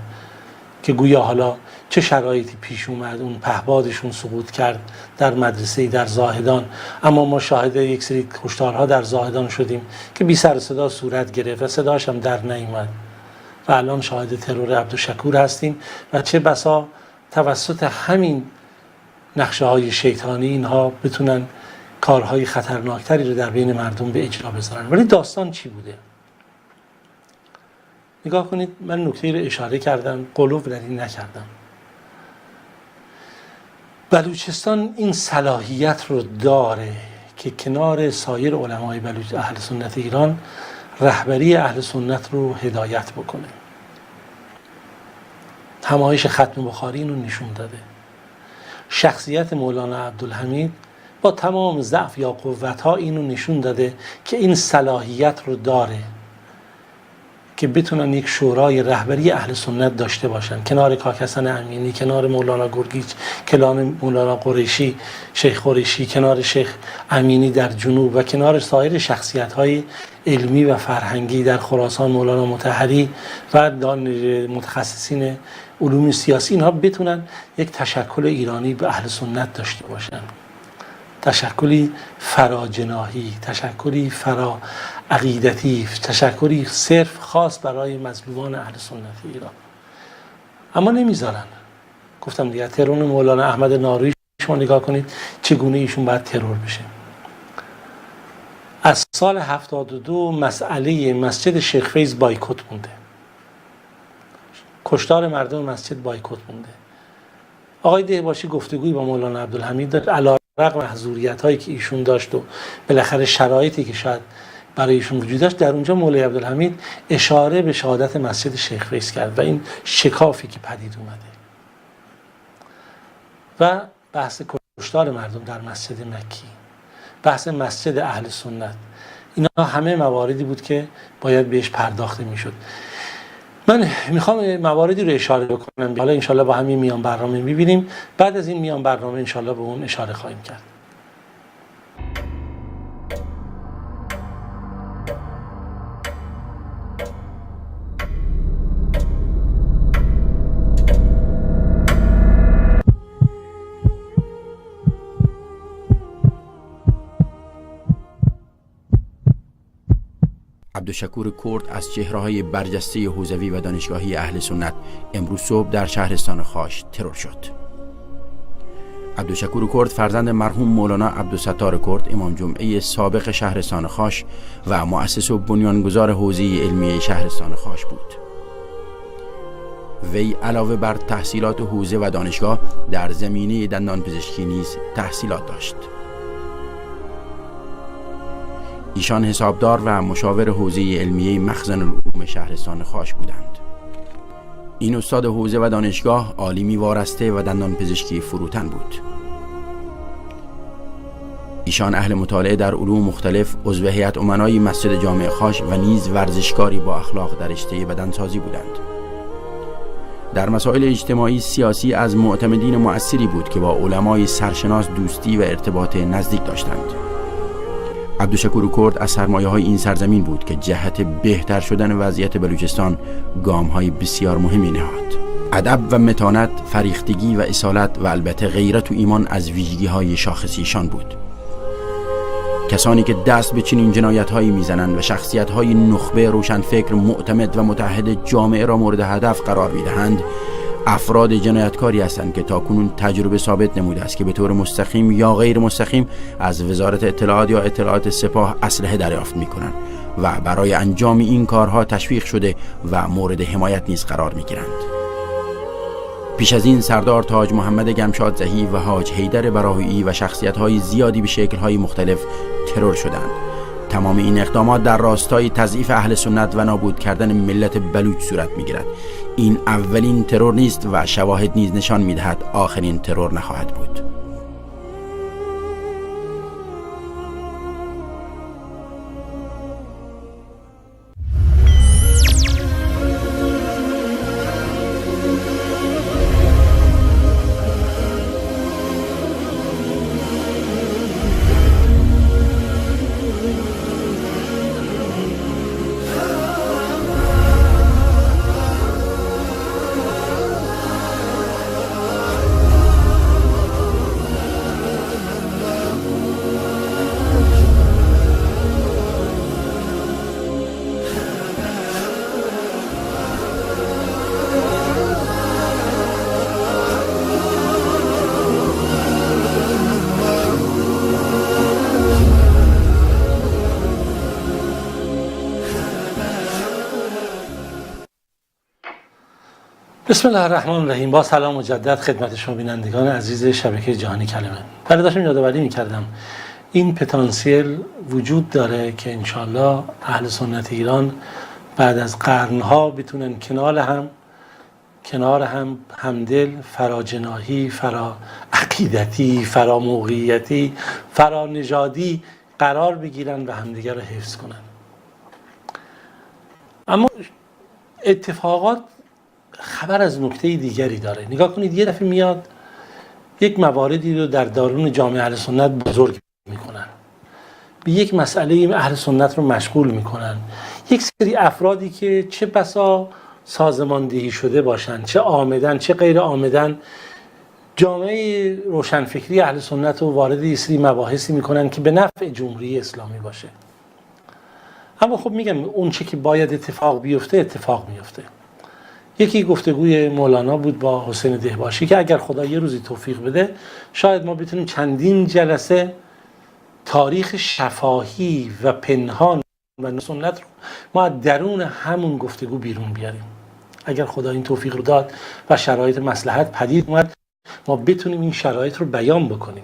که گویا حالا چه شرایطی پیش اومد، اون پهبادشون سقوط کرد در مدرسه در زاهدان، اما ما شاهد یک سری کشتارها در زاهدان شدیم که بی سر صدا صورت گرفت و صداش هم در نیامد و الان شاهد ترور عبدالشکور هستیم و چه بسا توسط همین نقشه های شیطانی اینها بتونن کارهای خطرناکتری رو در بین مردم به اجرا بذارن. ولی داستان چی بوده؟ نگاه کنید، من نکته رو اشاره کردم، قلوب در این نکردم. بلوچستان این صلاحیت رو داره که کنار سایر علمای اهل سنت ایران رهبری اهل سنت رو هدایت بکنه. همایش ختم بخاری اینو نشون داده. شخصیت مولانا عبدالحمید با تمام ضعف یا قوت‌ها اینو نشون داده که این صلاحیت رو داره که بتونن یک شورای رهبری اهل سنت داشته باشن، کنار کاک حسن امینی، کنار مولانا گرگیچ، کنار مولانا قریشی، شیخ قریشی، کنار شیخ امینی در جنوب و کنار سایر شخصیت‌های علمی و فرهنگی در خراسان، مولانا مطهری و متخصصین علوم سیاسی. اینها بتونن یک تشکل ایرانی به اهل سنت داشته باشن، تشکلی فراجناحی، تشکلی فرا عقیدتی، تشکلی صرف خاص برای مظلومان اهل سنت ایران. اما نمیذارن. گفتم دیگه ترور مولانا احمد ناروی شما نگاه کنید چگونه ایشون باید ترور بشه. از سال 72 مسئله مسجد شیخ فیض بایکوت مونده، کشتار مردم مسجد بایکوت مونده. آقای دهباشی گفتگویی با مولانا عبدالحمید داشت، علیرغم محظوریت هایی که ایشون داشت و بالاخره شرایطی که شاید برای ایشون وجود داشت، در اونجا مولوی عبدالحمید اشاره به شهادت مسجد شیخ ویس کرد و این شکافی که پدید اومده و بحث کشتار مردم در مسجد مکی، بحث مسجد اهل سنت، اینا همه مواردی بود که باید بهش پرداخته میشد. من میخوام مواردی رو اشاره بکنم، حالا انشالله با همین میان برنامه میبینیم، بعد از این میان برنامه انشالله به اون اشاره خواهیم کرد. عبدالشکور کرد از چهره‌های برجسته حوزوی و دانشگاهی اهل سنت امروز صبح در شهرستان خاش ترور شد. عبدالشکور کرد فرزند مرحوم مولانا عبدالستار کرد، امام جمعه سابق شهرستان خاش و مؤسس و بنیانگذار حوزه علمیه شهرستان خاش بود. وی علاوه بر تحصیلات حوزه و دانشگاه در زمینه دندانپزشکی نیز تحصیلات داشت. ایشان حسابدار و مشاور حوزه علمیه مخزن العلوم شهرستان خاش بودند. این استاد حوزه و دانشگاه عالمی وارسته و دندانپزشکی فروتن بود. ایشان اهل مطالعه در علوم مختلف، عضو هیئت امنای مسجد جامع خاش و نیز ورزشکاری با اخلاق در رشته بدنسازی بودند. در مسائل اجتماعی سیاسی از معتمدین مؤثری بود که با علمای سرشناس دوستی و ارتباط نزدیک داشتند. عبدالشکور کرد از سرمایه‌های این سرزمین بود که جهت بهتر شدن وضعیت بلوچستان گام‌های بسیار مهمی نهاد. ادب و متانت، فریختگی و اصالت و البته غیرت و ایمان از ویژگی‌های شاخصیشان بود. کسانی که دست به چنین جنایت‌هایی می‌زنند و شخصیت‌های نخبه روشنفکر معتمد و متحد جامعه را مورد هدف قرار می‌دهند، افراد جنایتکاری هستند که تاکنون تجربه ثابت نموده است که به طور مستقیم یا غیر مستقیم از وزارت اطلاعات یا اطلاعات سپاه اسلحه دریافت می‌کنند و برای انجام این کارها تشویق شده و مورد حمایت نیز قرار می‌گیرند. پیش از این سردار تاج محمد گمشاد زهی و حاج حیدر براهویی و شخصیت‌های زیادی به شکل‌های مختلف ترور شدند. تمام این اقدامات در راستای تضعیف اهل سنت و نابود کردن ملت بلوچ صورت می‌گیرد. این اولین ترور نیست و شواهد نیز نشان می‌دهد آخرین ترور نخواهد بود. بسم الله الرحمن الرحیم. با سلام مجدد خدمت شما بینندگان عزیز شبکه جهانی کلمه. برای داشتم یادآوری می‌کردم این پتانسیل وجود داره که انشالله اهل سنت ایران بعد از قرنها بتونن کنار هم همدل، فراجناحی، فرا عقیدتی، فرا موقعیتی، فرا نژادی قرار بگیرن و همدیگر رو حفظ کنن. اما اتفاقات خبر از نکته دیگری داره. نگاه کنید، یه دفعه میاد یک مواردی رو در درون جامعه اهل سنت بزرگ میکنن، به یک مسئله اهل سنت رو مشغول میکنن. یک سری افرادی که چه بسا سازماندهی شده باشن، چه آمدن چه غیر آمدن، جامعه روشنفکری اهل سنت رو وارد یه سری مباحثی میکنن که به نفع جمهوری اسلامی باشه. اما خب میگم اون چه که باید اتفاق بیفته اتفاق میفته. یکی گفتگوی مولانا بود با حسین دهباشی که اگر خدا یه روزی توفیق بده شاید ما بتونیم چندین جلسه تاریخ شفاهی و پنهان و سنت رو ما درون همون گفتگو بیرون بیاریم. اگر خدا این توفیق رو داد و شرایط مصلحت پدید اومد ما بتونیم این شرایط رو بیان بکنیم.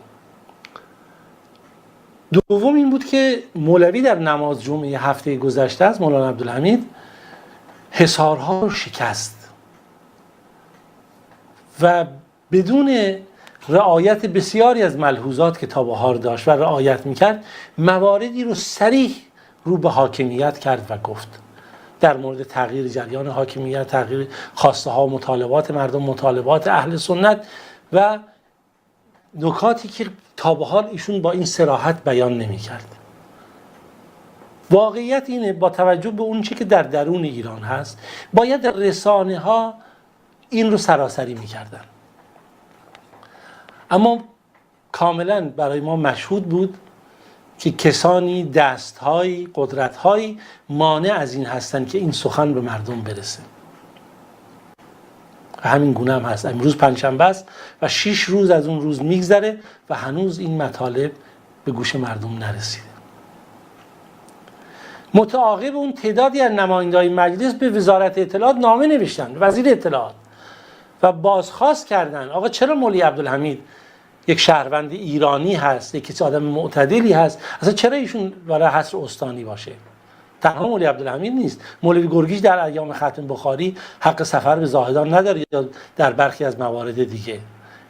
دوم این بود که مولوی در نماز جمعه هفته گذشته از مولانا عبدالحمید حصارها رو شکست و بدون رعایت بسیاری از ملحوظات که تا بهار داشت و رعایت میکرد، مواردی رو صریح رو به حاکمیت کرد و گفت در مورد تغییر جریان حاکمیت، تغییر خواسته ها و مطالبات مردم، مطالبات اهل سنت و نکاتی که تا به حال ایشون با این صراحت بیان نمی‌کرد. واقعیت اینه با توجه به اون چی که در درون ایران هست، باید رسانه ها این رو سراسری می‌کردن. اما کاملا برای ما مشهود بود که کسانی، دست‌هایی، قدرت‌هایی مانع از این هستن که این سخن به مردم برسه. و همین گونه هم هست. امروز پنجشنبه است و 6 روز از اون روز میگذره و هنوز این مطالب به گوش مردم نرسیده. متعاقب اون تعدادی از نمایندگان مجلس به وزارت اطلاعات نامه نوشتن، وزیر اطلاعات، و بازخواست کردن آقا چرا مولوی عبدالحمید یک شهروند ایرانی هست، یک آدم معتدلی هست، اصلا چرا ایشون برای حصر استانی باشه؟ تنها مولوی عبدالحمید نیست، مولوی گرگیش در ایام ختم بخاری حق سفر به زاهدان نداره یا در برخی از موارد دیگه.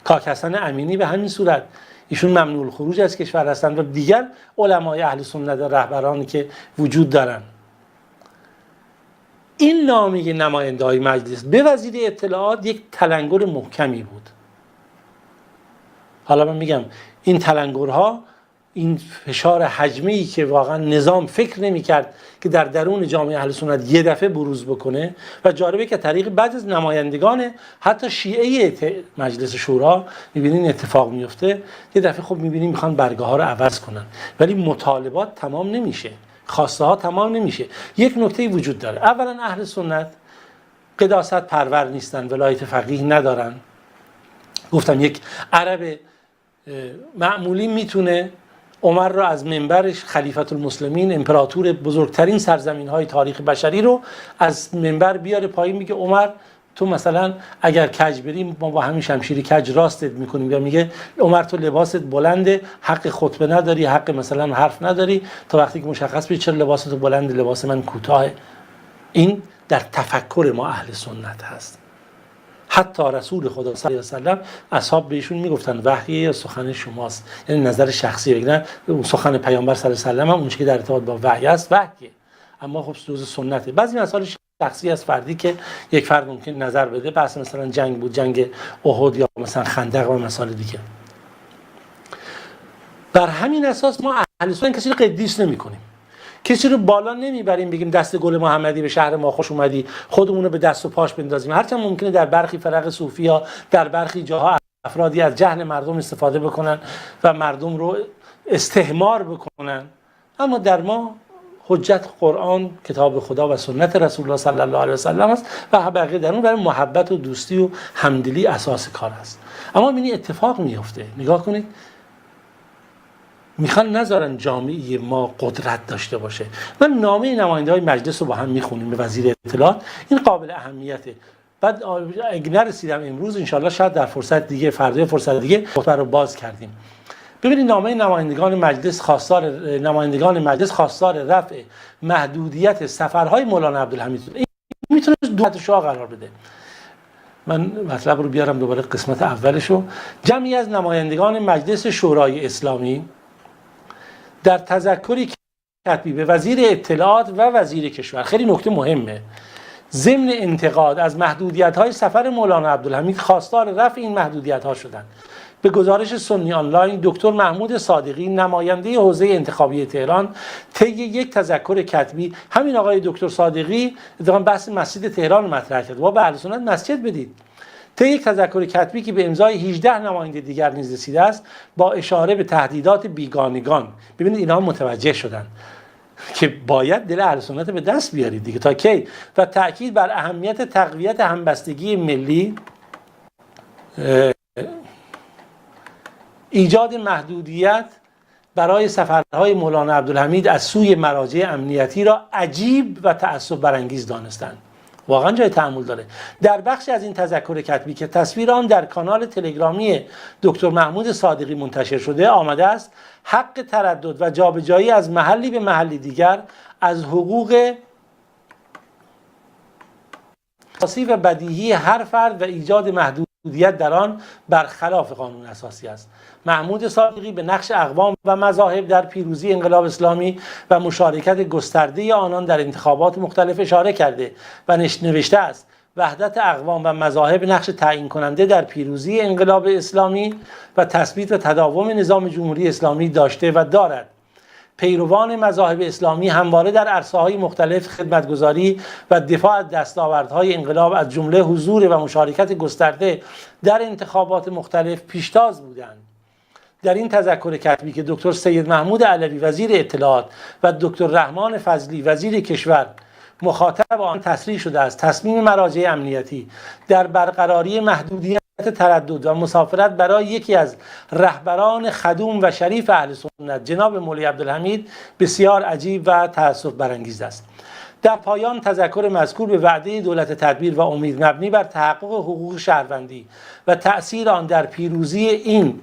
کاک حسن امینی به همین صورت، ایشون ممنوع الخروج از کشور هستند و دیگر علمای اهل سنت رهبرانی که وجود دارن. این نامه نماینده‌های مجلس به وزیر اطلاعات یک تلنگر محکمی بود. حالا من میگم این تلنگرها، این فشار حجمه‌ای که واقعا نظام فکر نمی‌کرد که در درون جامعه اهل سنت یه دفعه بروز بکنه و جالبه که طریق بعض از نمایندگان حتی شیعه مجلس شورا می‌بینین این اتفاق میفته، یه دفعه خب می‌بینیم میخوان برگه‌ها رو عوض کنن، ولی مطالبات تمام نمیشه، خواسته ها تمام نمیشه. یک نکته وجود داره، اولا اهل سنت قداست پرور نیستن، ولایت فقیه ندارن. گفتم یک عرب معمولی میتونه عمر رو از منبرش، خلیفة المسلمین، امپراتور بزرگترین سرزمین های تاریخ بشری رو از منبر بیاره پایین، میگه عمر تو مثلا اگر کج بریم ما با همین شمشیر کج راستت میکنیم، یا میگه عمر تو لباست بلنده، حق خطبه نداری، حق مثلا حرف نداری، تا وقتی که مشخص بشه چرا لباست تو بلنده لباس من کوتاه. این در تفکر ما اهل سنت هست. حتی رسول خدا صلی الله علیه و سلم اصحاب بهشون میگفتن وحی یا سخن شماست، یعنی نظر شخصی بگن. سخن پیامبر صلی الله علیه و سلم هم اون چیزی که در ارتباط با وحی است وحیه، اما خب جزء سنته. بعضی مسائل شخصی از فردی که یک فرد ممکن نظر بده، بحث مثلا جنگ بود، جنگ احد یا مثلا خندق و مسائل دیگه. بر همین اساس ما اهل سنت کسی رو قدیس نمی‌کنیم، کسی رو بالا نمیبریم بگیم دست گل محمدی به شهر ما خوش اومدی، خودمون رو به دست و پاش بندازیم. هرچند ممکنه در برخی فرق صوفیا، در برخی جاها افرادی از جهل مردم استفاده بکنن و مردم رو استهمار بکنن، اما در ما حجت قرآن، کتاب خدا و سنت رسول الله صلی الله علیه و سلم است و بقیه در اون برای محبت و دوستی و همدلی اساس کار است. اما ببینید اتفاق میفته، نگاه کنید، میخوان نذارن جامعه ما قدرت داشته باشه. من نامه نماینده‌های مجلس رو با هم میخونیم به وزیر اطلاعات، این قابل اهمیته. بعد اگه نرسیدم امروز انشالله شاید در فرصت دیگه، فردا فرصت دیگه خطبه رو باز کردیم. ببینید نامه نمایندگان مجلس خواستار رفع محدودیت سفرهای مولانا عبدالحمید، این میتونه دو شاه قرار بده. من مطلب رو بیارم دوباره قسمت اولشو. جمعی از نمایندگان مجلس شورای اسلامی در تذکری کتبی به وزیر اطلاعات و وزیر کشور، خیلی نکته مهمه، ضمن انتقاد از محدودیت‌های سفر مولانا عبدالحمید خواستار رفع این محدودیت‌ها شدند. به گزارش سنی آنلاین، دکتر محمود صادقی نماینده حوزه انتخابی تهران طی یک تذکر کتبی، همین آقای دکتر صادقی اتفاقاً بحث مسجد تهران مطرح کرد، با اهل سنت مسجد بدید. طی یک تذکر کتبی که به امضای 18 نماینده دیگر نیز رسیده است، با اشاره به تهدیدات بیگانگان، ببینید اینا متوجه شدن که باید دل اهل سنت به دست بیارید دیگه، تا کی، و تاکید بر اهمیت تقویت همبستگی ملی، ایجاد محدودیت برای سفرهای مولانا عبدالحمید از سوی مراجع امنیتی را عجیب و تعصب برانگیز دانستند. واقعا جای تأمل داره. در بخشی از این تذکر کتبی که تصویر آن در کانال تلگرامی دکتر محمود صادقی منتشر شده آمده است حق تردد و جابجایی از محلی به محلی دیگر از حقوق اساسی و بدیهی هر فرد و ایجاد محدودیت در آن برخلاف قانون اساسی است. محمود صادقی به نقش اقوام و مذاهب در پیروزی انقلاب اسلامی و مشارکت گسترده آنان در انتخابات مختلف اشاره کرده و نوشته است وحدت اقوام و مذاهب نقش تعیین کننده در پیروزی انقلاب اسلامی و تثبیت و تداوم نظام جمهوری اسلامی داشته و دارد. پیروان مذاهب اسلامی همواره در عرصه‌های مختلف خدمتگزاری و دفاع از دستاوردهای انقلاب از جمله حضور و مشارکت گسترده در انتخابات مختلف پیشتاز بودند. در این تذکر کتبی که دکتر سید محمود علوی وزیر اطلاعات و دکتر رحمان فضلی وزیر کشور مخاطب آن تصریح شده است تصمیم مراجع امنیتی در برقراری محدودیت تردد و مسافرت برای یکی از رهبران خدوم و شریف اهل سنت جناب مولوی عبدالحمید بسیار عجیب و تأسف برانگیز است. در پایان تذکر مذکور به وعده دولت تدبیر و امید مبنی بر تحقق حقوق شهروندی و تأثیر آن در پیروزی این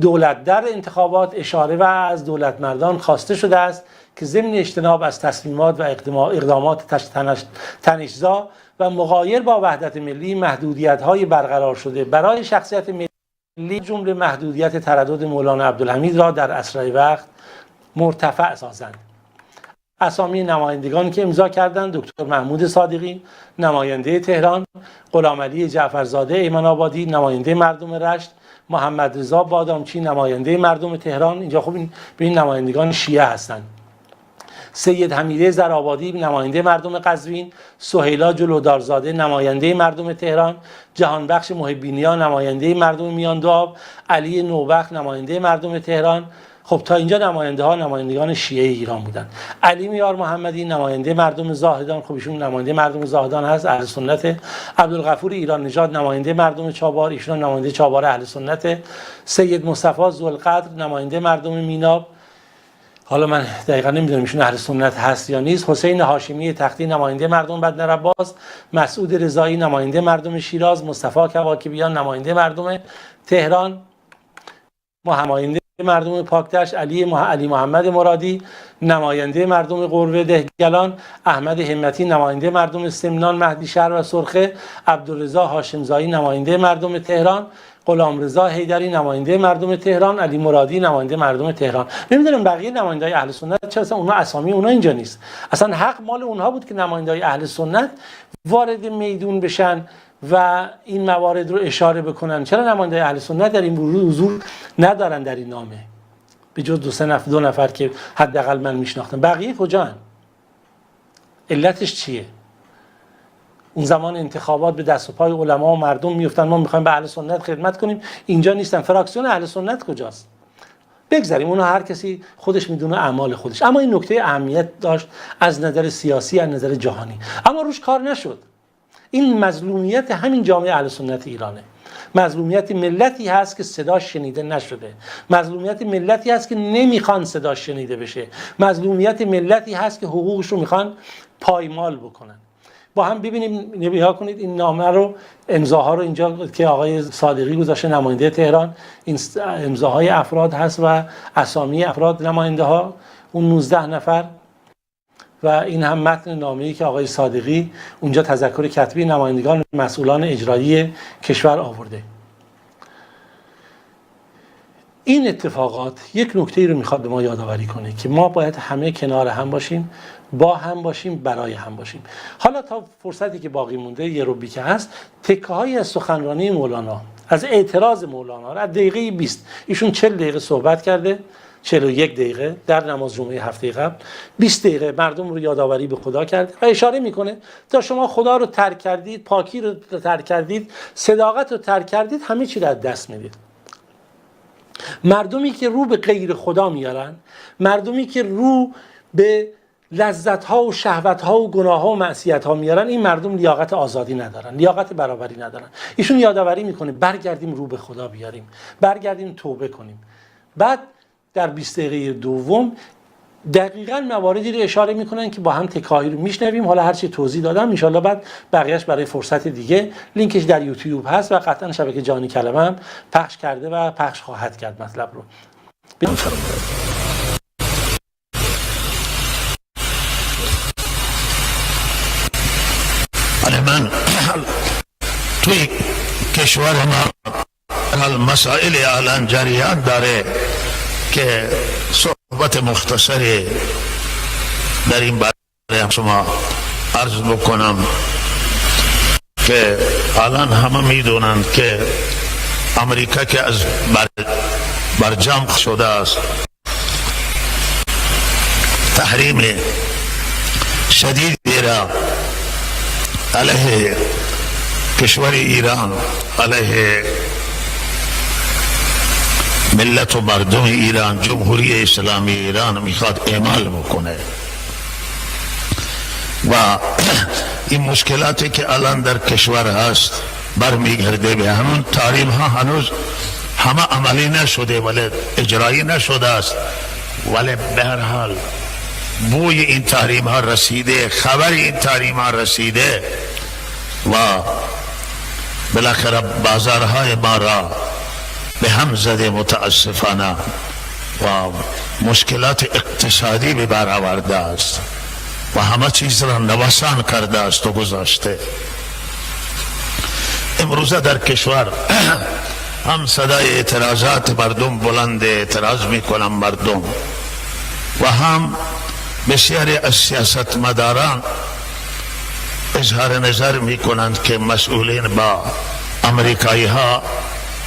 دولت در انتخابات اشاره و از دولت مردان خواسته شده است که ضمن اجتناب از تصمیمات و اقدامات تنش‌زا و مغایر با وحدت ملی محدودیت‌های برقرار شده برای شخصیت ملی جمله محدودیت تردد مولانا عبدالحمید را در اسرع وقت مرتفع سازند. اسامی نمایندگان که امضا کردند دکتر محمود صادقی نماینده تهران، غلامعلی جعفرزاده ایمن آبادی نماینده مردم رشت، محمد رضا بادامچی نماینده مردم تهران، اینجا خب این نمایندگان شیعه هستند، سید حمیده زرآبادی نماینده مردم قزوین، سهیلا جلودارزاده نماینده مردم تهران، جهانبخش محبینیا نماینده مردم میاندوآب، علی نوبخت نماینده مردم تهران. خب تا اینجا نمایندگان شیعه ایران بودند. علی میار محمدی نماینده مردم زاهدان، خب ایشون نماینده مردم زاهدان هست، اهل سنت. عبدالغفور ایران نژاد نماینده مردم چابهار، ایشون نماینده چابهار اهل سنت. سید مصطفی ذوالقدر نماینده مردم میناب، حالا من دقیقا نمیدونم ایشون اهل سنت هست یا نیست. حسین هاشمی تختی نماینده مردم بدن عباس، مسعود رضایی نماینده مردم شیراز، مصطفی کواکبیان نماینده مردم تهران، نماینده مردم پاکدشت، علی محمد مرادی نماینده مردم قروه دهگلان، احمد همتی نماینده مردم سمنان، مهدی شهر و سرخه، عبدالرضا هاشمزایی نماینده مردم تهران، غلامرضا حیدری نماینده مردم تهران، علی مرادی نماینده مردم تهران. نمیدونم بقیه نماینده‌های اهل سنت چرا اصلا اونها اسامی اونها اینجا نیست. اصلا حق مال اونها بود که نماینده‌های اهل سنت وارد میدون بشن و این موارد رو اشاره بکنن. چرا نماینده اهل سنت در این حضور ندارن در این نامه؟ به جز دو نفر که حداقل من میشناختم، بقیه کجان؟ علتش چیه؟ اون زمان انتخابات به دست و پای علما و مردم میافتن ما میخوایم به اهل سنت خدمت کنیم، اینجا نیستن. فراکسیون اهل سنت کجاست؟ بگذاریم اونها هر کسی خودش میدونه اعمال خودش. اما این نکته اهمیت داشت از نظر سیاسی، از نظر جهانی، اما روش کار نشد. این مظلومیت همین جامعه اهل سنت ایرانه. مظلومیت ملتی هست که صداش شنیده نشده، مظلومیت ملتی هست که نمیخوان صداش شنیده بشه، مظلومیت ملتی هست که حقوقش رو میخوان پایمال بکنن. با هم ببینیم، نگاه کنید این نامه رو، امضاها رو اینجا که آقای صادقی گذاشته نماینده تهران، این امضاهای افراد هست و اسامی افراد نماینده ها اون 19 نفر، و این هم متن نامه‌ای که آقای صادقی اونجا تذکر کتبی نمایندگان مسئولان اجرایی کشور آورده. این اتفاقات یک نکته‌ای رو میخواد به ما یادآوری کنه که ما باید همه کنار هم باشیم، با هم باشیم، برای هم باشیم. حالا تا فرصتی که باقی مونده، یه روبی که هست، تکه‌هایی از سخنرانی مولانا، از اعتراض مولانا را از دقیقه 20 ایشون 40 دقیقه صحبت کرده، 41 دقیقه در نماز جمعه هفته قبل، 20 دقیقه مردم رو یادآوری به خدا کرد و اشاره میکنه تا شما خدا رو ترک کردید، پاکی رو ترک کردید، صداقت رو ترک کردید، همه چی رو از دست میدید. مردمی که رو به غیر خدا میارن، مردمی که رو به لذت‌ها و شهوت‌ها و گناه‌ها و معصیت‌ها میارن، این مردم لیاقت آزادی ندارن، لیاقت برابری ندارن. ایشون یادآوری میکنه برگردیم رو به خدا بیاریم، برگردیم توبه کنیم. بعد در 20 دقیقه دوم دقیقاً مواردی رو اشاره میکنن که با هم تکایی رو میشنویم. حالا هرچی توضیح دادم ان شاءالله بعد بقیهش برای فرصت دیگه لینکش در یوتیوب هست و قطعا شبکه جهانی کلمه هم پخش کرده و پخش خواهد کرد مطلب رو. من توی کشور ما مسائل الان جریان داره که صحبت مختصری در این باره شما عرض بکنم که الان همه میدونن که امریکا که از برجام شده است، تحریم شدیدی را علیه کشور ایران، علیه ملت و مردم ایران، جمهوری اسلامی ایران میخواد اعمال بکنه و این مشکلاتی که الان در کشور هست برمیگرده به همون تحریم ها. هنوز همه عملی نشده ولی اجرایی نشده است، ولی به هر حال بوی این تحریم ها رسیده، خبر این تحریم ها رسیده و بالاخره بازارهای ما را به هم زده متاسفانه و مشکلات اقتصادی به بر آورده است و همه چیز را نوسان کرده است و گذاشته. امروزه در کشور هم صدای اعتراضات مردم بلند، اعتراض میکنم مردم، و هم بسیاری از سیاستمداران اظهار نظر میکنند که مسئولین با امریکایی ها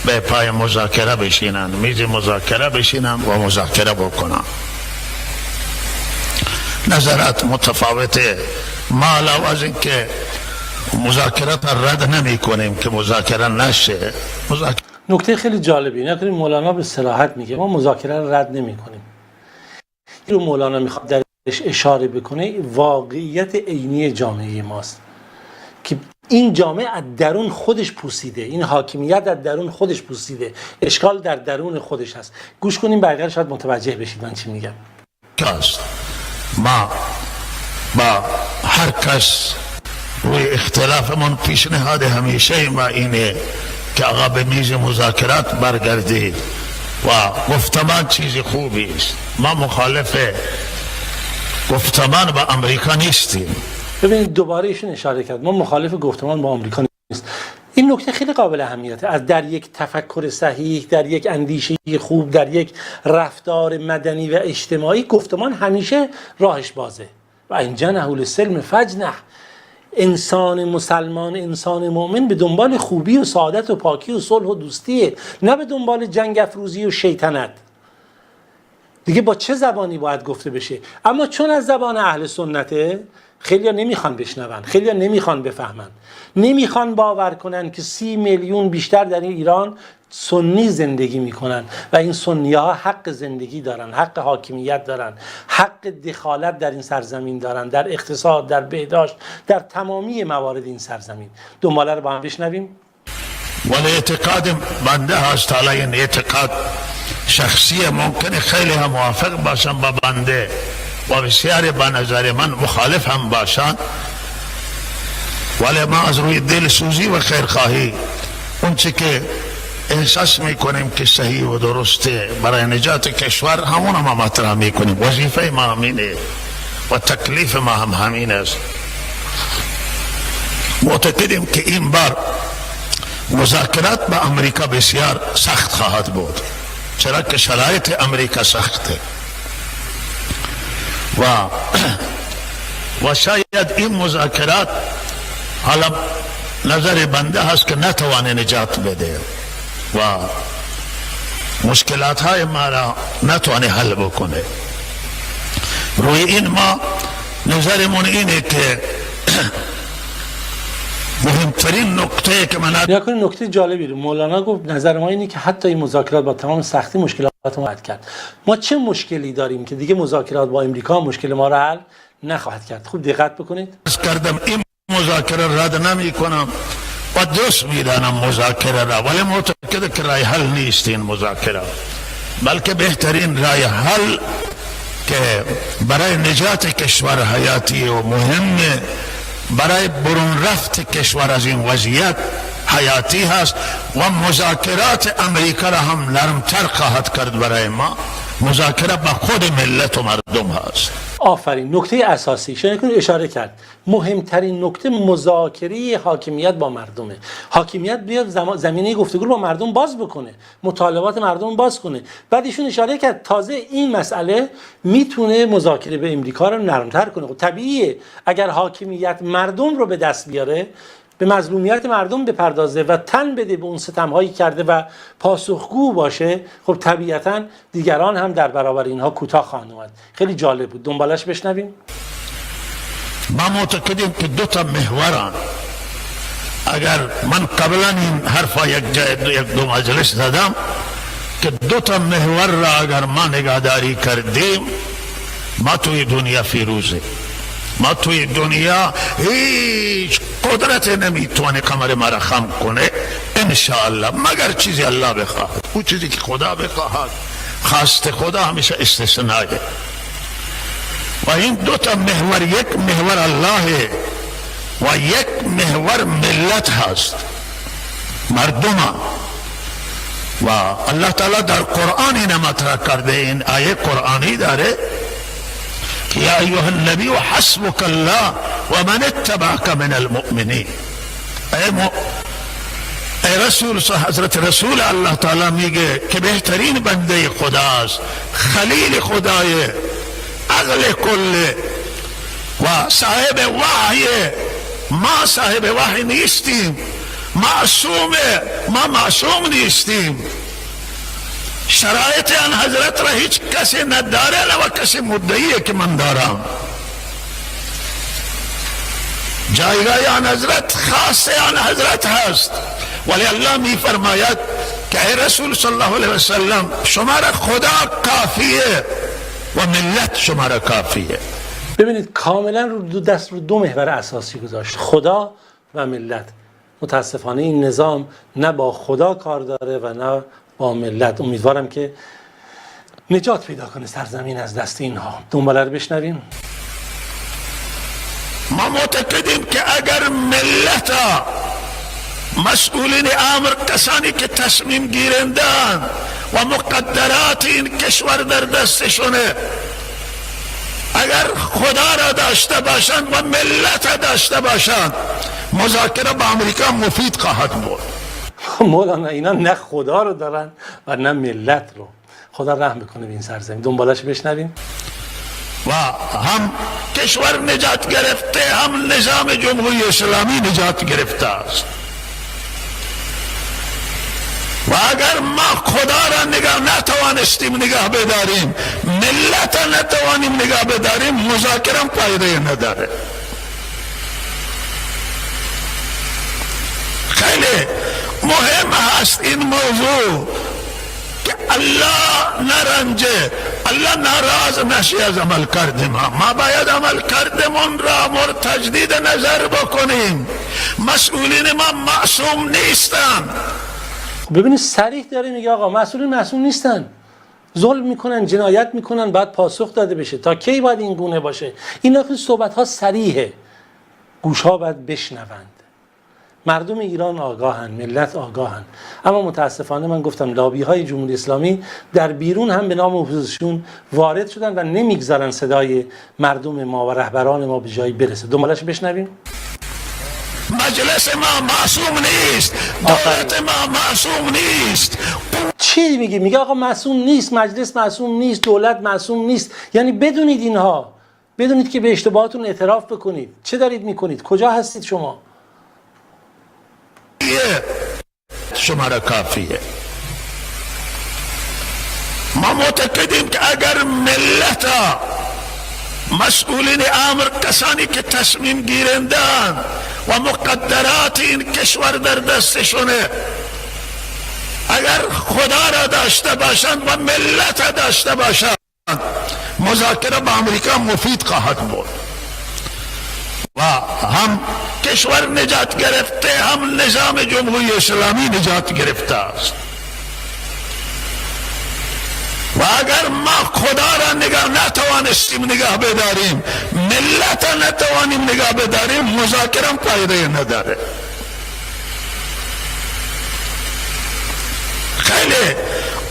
به پای مذاکره بشینند، میز مذاکره بشینند و مذاکره بکنند. نظرات متفاوته. ما علاوه از این که مذاکرات رد نمی کنیم که مذاکره نشه. نکته خیلی جالبی نکنیم، مولانا به صراحت میگه ما مذاکره رو رد نمی کنیم. این رو مولانا میخواد درش اشاره بکنه واقعیت عینی جامعه ماست که این جامعه از درون خودش پوسیده، این حاکمیت از درون خودش پوسیده، اشکال در درون خودش هست. گوش کنیم بقیه شاید متوجه بشید من چی میگم. ما با هر کس روی اختلافمون پیشنهاد همیشه ما اینه که آقا به میز مذاکرات برگردید و گفتمان چیز خوبی است. ما مخالف گفتمان با امریکا نیستیم. ببینید دوباره ایشون اشاره کرد ما مخالف گفتمان با آمریکا نیست. این نکته خیلی قابل اهمیته. از در یک تفکر صحیح، در یک اندیشه خوب، در یک رفتار مدنی و اجتماعی گفتمان همیشه راهش بازه. و این جنح للسلم فجنح. انسان مسلمان، انسان مؤمن به دنبال خوبی و سعادت و پاکی و صلح و دوستیه، نه به دنبال جنگ افروزی و شیطنت. دیگه با چه زبانی باید گفته بشه؟ اما چون از زبان اهل سنته خیلی‌ها نمیخوان بشنون، خیلی‌ها نمیخوان بفهمن، نمیخوان باور کنن که 30 میلیون بیشتر در این ایران سنی زندگی میکنن و این سنی‌ها حق زندگی دارن، حق حاکمیت دارن، حق دخالت در این سرزمین دارن، در اقتصاد، در بهداشت، در تمامی موارد این سرزمین. دنباله رو با هم بشنویم. ولی اعتقاد بنده هست، حالا این اعتقاد شخصی ممکنه خیلی هم موافق باشن با بنده و بسیاری به نظر من مخالف هم باشن، ولی ما از روی دل سوزی و خیرخواهی اون چی که احساس میکنیم که صحیح و درسته برای نجات کشور همون ما مطرح میکنیم. وظیفه ما همینه و تکلیف ما هم همین است. معتقدیم که این بار مذاکرات با امریکا بسیار سخت خواهد بود، چرا که شرایط امریکا سخته و شاید این مذاکرات حالا نظر بنده هست که نتوانه نجات بده و مشکلات های ما را نتوانه حل بکنه. روی این ما نظرمون اینه که مهمترین نکته که من نکته جالبی رو مولانا گفت، نظر ما اینه که حتی این مذاکرات با تمام سختی مشکلات ما حل کرد. ما چه مشکلی داریم که دیگه مذاکرات با امریکا مشکل ما رو حل نخواهد کرد؟ خوب دقت بکنید. کردم این مذاکره رد نمی کنم و دوست میدانم مذاکره را، ولی معتقد که رای حل نیست این مذاکره، بلکه بهترین رای حل که برای نجات کشور حیاتی و مهمه، برای برون رفت کشور از این وضعیت حیاتی هست و مذاکرات امریکا را هم نرمتر خواهد کرد برای ما. مذاکره با خود ملت و مردم هست. آفرین، نکته اساسی شنیدین اشاره کرد. مهمترین نکته مذاکره حاکمیت با مردمه. حاکمیت بیاد زمینه گفتگو با مردم باز بکنه، مطالبات مردم باز کنه. بعد ایشون اشاره کرد تازه این مسئله میتونه مذاکره به امریکا رو نرمتر کنه. خب طبیعیه اگر حاکمیت مردم رو به دست بیاره، به مظلومیت مردم بپردازه و تن بده به اون ستم‌هایی کرده و پاسخگو باشه، خب طبیعتاً دیگران هم در برابر اینها کوتاه خواهند اومد. خیلی جالب بود، دنبالش بشنویم. ما معتقدیم که دو تا محورن. اگر من قبلا این حرفا یک دو مجلس زدم که دو تا محور را اگر ما نگهداری کردیم، ما توی دنیا فیروزه. ما توی دنیا هیچ قدرت نمیتونه کمر ما را خم کنه انشاءالله، مگر چیزی الله بخواهد. اون چیزی که خدا بخواهد، خواست خدا همیشه استثنائه. و این دو تا محور، یک محور الله و یک محور ملت هست، مردم. و الله تعالی در قرآن این مطرح کرده، این آیه قرآنی داره یا ایها النبی و حسبک الله و من اتبعک من المؤمنین. ای رسول، حضرت رسول الله تعالی میگه که بهترین بنده خداست، خلیل خدای، عقل کل و صاحب وحی. ما صاحب وحی نیستیم، ما معصوم نیستیم. شرایط آن حضرت را هیچ کسی نداره و کسی مدعیه که من دارم. جایگاه آن حضرت خاص آن حضرت هست، ولی الله می فرماید که ای رسول صلی الله علیه وسلم شما را خدا کافیه و ملت شما را کافیه. ببینید کاملا رو دست رو دو محور اساسی گذاشت، خدا و ملت. متاسفانه این نظام نه با خدا کار داره و نه با ملت. امیدوارم که نجات پیدا کنه سرزمین از دست اینها. دنباله رو بشنویم. ما معتقدیم که اگر ملت مسئولین امر، کسانی که تصمیم گیرندن و مقدرات این کشور در دستشونه، اگر خدا را داشته باشند و ملت را داشته باشند، مذاکره با امریکا مفید خواهد بود. مولانا اینا نه خدا رو دارن و نه ملت رو. خدا رحم بکنه به این سرزمین. دنبالش بشنویم. و هم کشور نجات گرفته، هم نظام جمهوری اسلامی نجات گرفته است. و اگر ما خدا را نتوانستیم نگاه بداریم، ملت را نتوانیم نگاه بداریم، مذاکره فایده نداره. خیلی مهم هست این موضوع که الله نرنجه، الله ناراض نشه از عمل کرده ما باید عمل کردمون را تجدید نظر بکنیم. مسئولین ما معصوم نیستن. ببینید صریح داره میگه آقا مسئولین معصوم نیستن، ظلم میکنن، جنایت میکنن، باید پاسخ داده بشه. تا کی باید این گونه باشه؟ این صحبت ها صریحه، گوش ها باید بشنوند. مردم ایران آگاهن، ملت آگاهن، اما متاسفانه من گفتم لابی های جمهوری اسلامی در بیرون هم به نام اپوزیسیون وارد شدن و نمیگذارن صدای مردم ما و رهبران ما به جایی برسه. دنبالش بشنویم. مجلس ما معصوم نیست، دولت ما معصوم نیست. چی میگه؟ میگه آقا معصوم نیست، مجلس معصوم نیست، دولت معصوم نیست. یعنی بدونید اینها، بدونید که به اشتباهاتون اعتراف بکنید. چه دارید میکنید؟ کجا هستید شما؟ شما را کافیه. ما معتقدیم که اگر ملت مسئولین امر، کسانی که تصمیم گیرندن و مقدرات این کشور در دستشونه، اگر خدا را داشته باشند و ملت را داشته باشند، مذاکره با امریکا مفید خواهد بود. و هم کشور نجات گرفته، هم نظام جمهوری اسلامی نجات گرفته است. و اگر ما خدا را نتوانستیم نگاه بداریم، ملت را نتوانیم نگاه بداریم، مذاکره فایده نداره. خیلی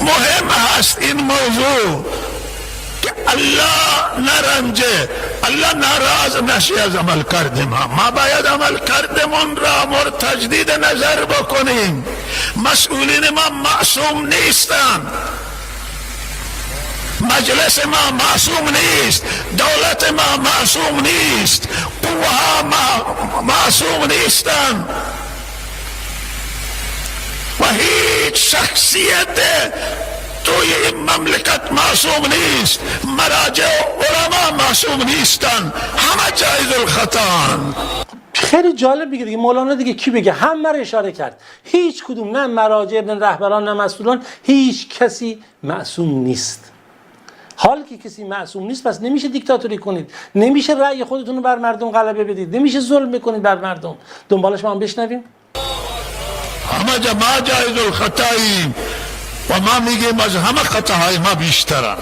مهم هست این موضوع که الله نرنجه، الله ناراض نشه از عمل کرده ما باید عمل کردمون را تجدید نظر بکنیم. مسئولین ما معصوم نیستن، مجلس ما معصوم نیست، دولت ما معصوم نیست، قوه ها معصوم نیستن و هیچ شخصیت توی این مملکت معصوم نیست، مراجع و علما معصوم نیستن، همه جایز الخطان. خیلی جالب بگه دیگه مولانا دیگه کی بگه، همه رو اشاره کرد، هیچ کدوم، نه مراجع نه رهبران نه مسئولان، هیچ کسی معصوم نیست. حال که کسی معصوم نیست پس نمیشه دیکتاتوری کنید، نمیشه رأی خودتون رو بر مردم غلبه بدید، نمیشه ظلم بکنید بر مردم. دنبالش ما هم بشنویم. همه ما جایز الخطاییم و ما میگیم از همه خطاهای ما بیشترن.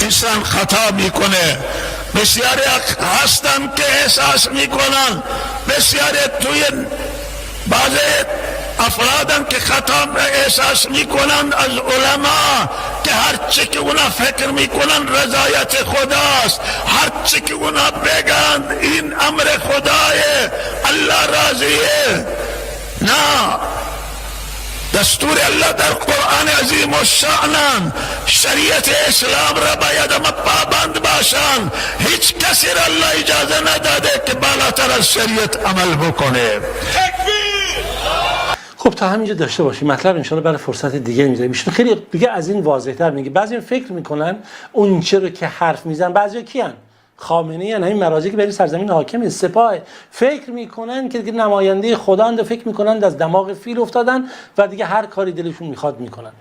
انسان خطا میکنه، بسیاری هستن که احساس میکنن، بسیاری توی بعض افرادن که خطا احساس میکنن از علما که هرچی که اونا فکر میکنن رضایت خداست، هرچی که اونا بگن این امر خدایه، الله راضیه. نه، دستور الله در قرآن عظیم الشأن، شریعت اسلام را باید اما پابند باشن. هیچ کسی را الله اجازه نداده که بالاتر از شریعت عمل بکنه. خب تا همینجا داشته باشیم، مطلب انشاءالله برای فرصت دیگه میذاریم. ایشون خیلی دیگه از این واضح‌تر میگه. بعضی فکر میکنن اون چه رو که حرف میزنن، بعضیا کیان؟ خامنه‌ای، یعنی این مراجعی که بری سرزمین حاکم سپاه، فکر میکنن که دیگه نماینده خداند، فکر میکنن از دماغ فیل افتادن و دیگه هر کاری دلشون میخواد میکنن.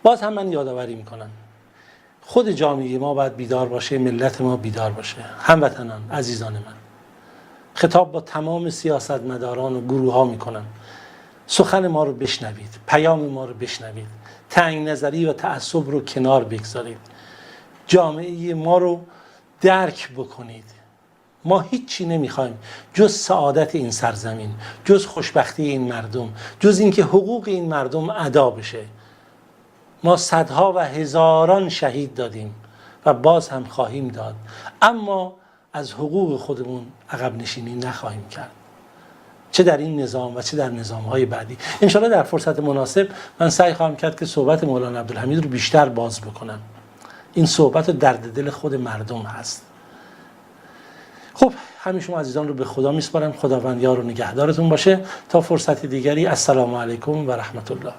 باز هم من یادآوری میکنم خود جامعه ما باید بیدار باشه، ملت ما بیدار باشه. هموطنان عزیزان من، خطاب با تمام سیاستمداران و گروه ها میکنم، سخن ما رو بشنوید، پیام ما رو بشنوید، تنگ نظری و تعصب رو کنار بگذارید، جامعه ما رو درک بکنید. ما هیچی نمیخوایم جز سعادت این سرزمین، جز خوشبختی این مردم، جز اینکه حقوق این مردم ادا بشه. ما صدها و هزاران شهید دادیم و باز هم خواهیم داد، اما از حقوق خودمون عقب نشینی نخواهیم کرد، چه در این نظام و چه در نظام‌های بعدی. انشاءالله در فرصت مناسب من سعی خواهم کرد که صحبت مولانا عبدالحمید رو بیشتر باز بکنم. این صحبت درد دل خود مردم هست. خب همه شما عزیزان رو به خدا میسپارم. خداوند یار و نگهدارتون باشه تا فرصت دیگری. السلام علیکم و رحمت الله.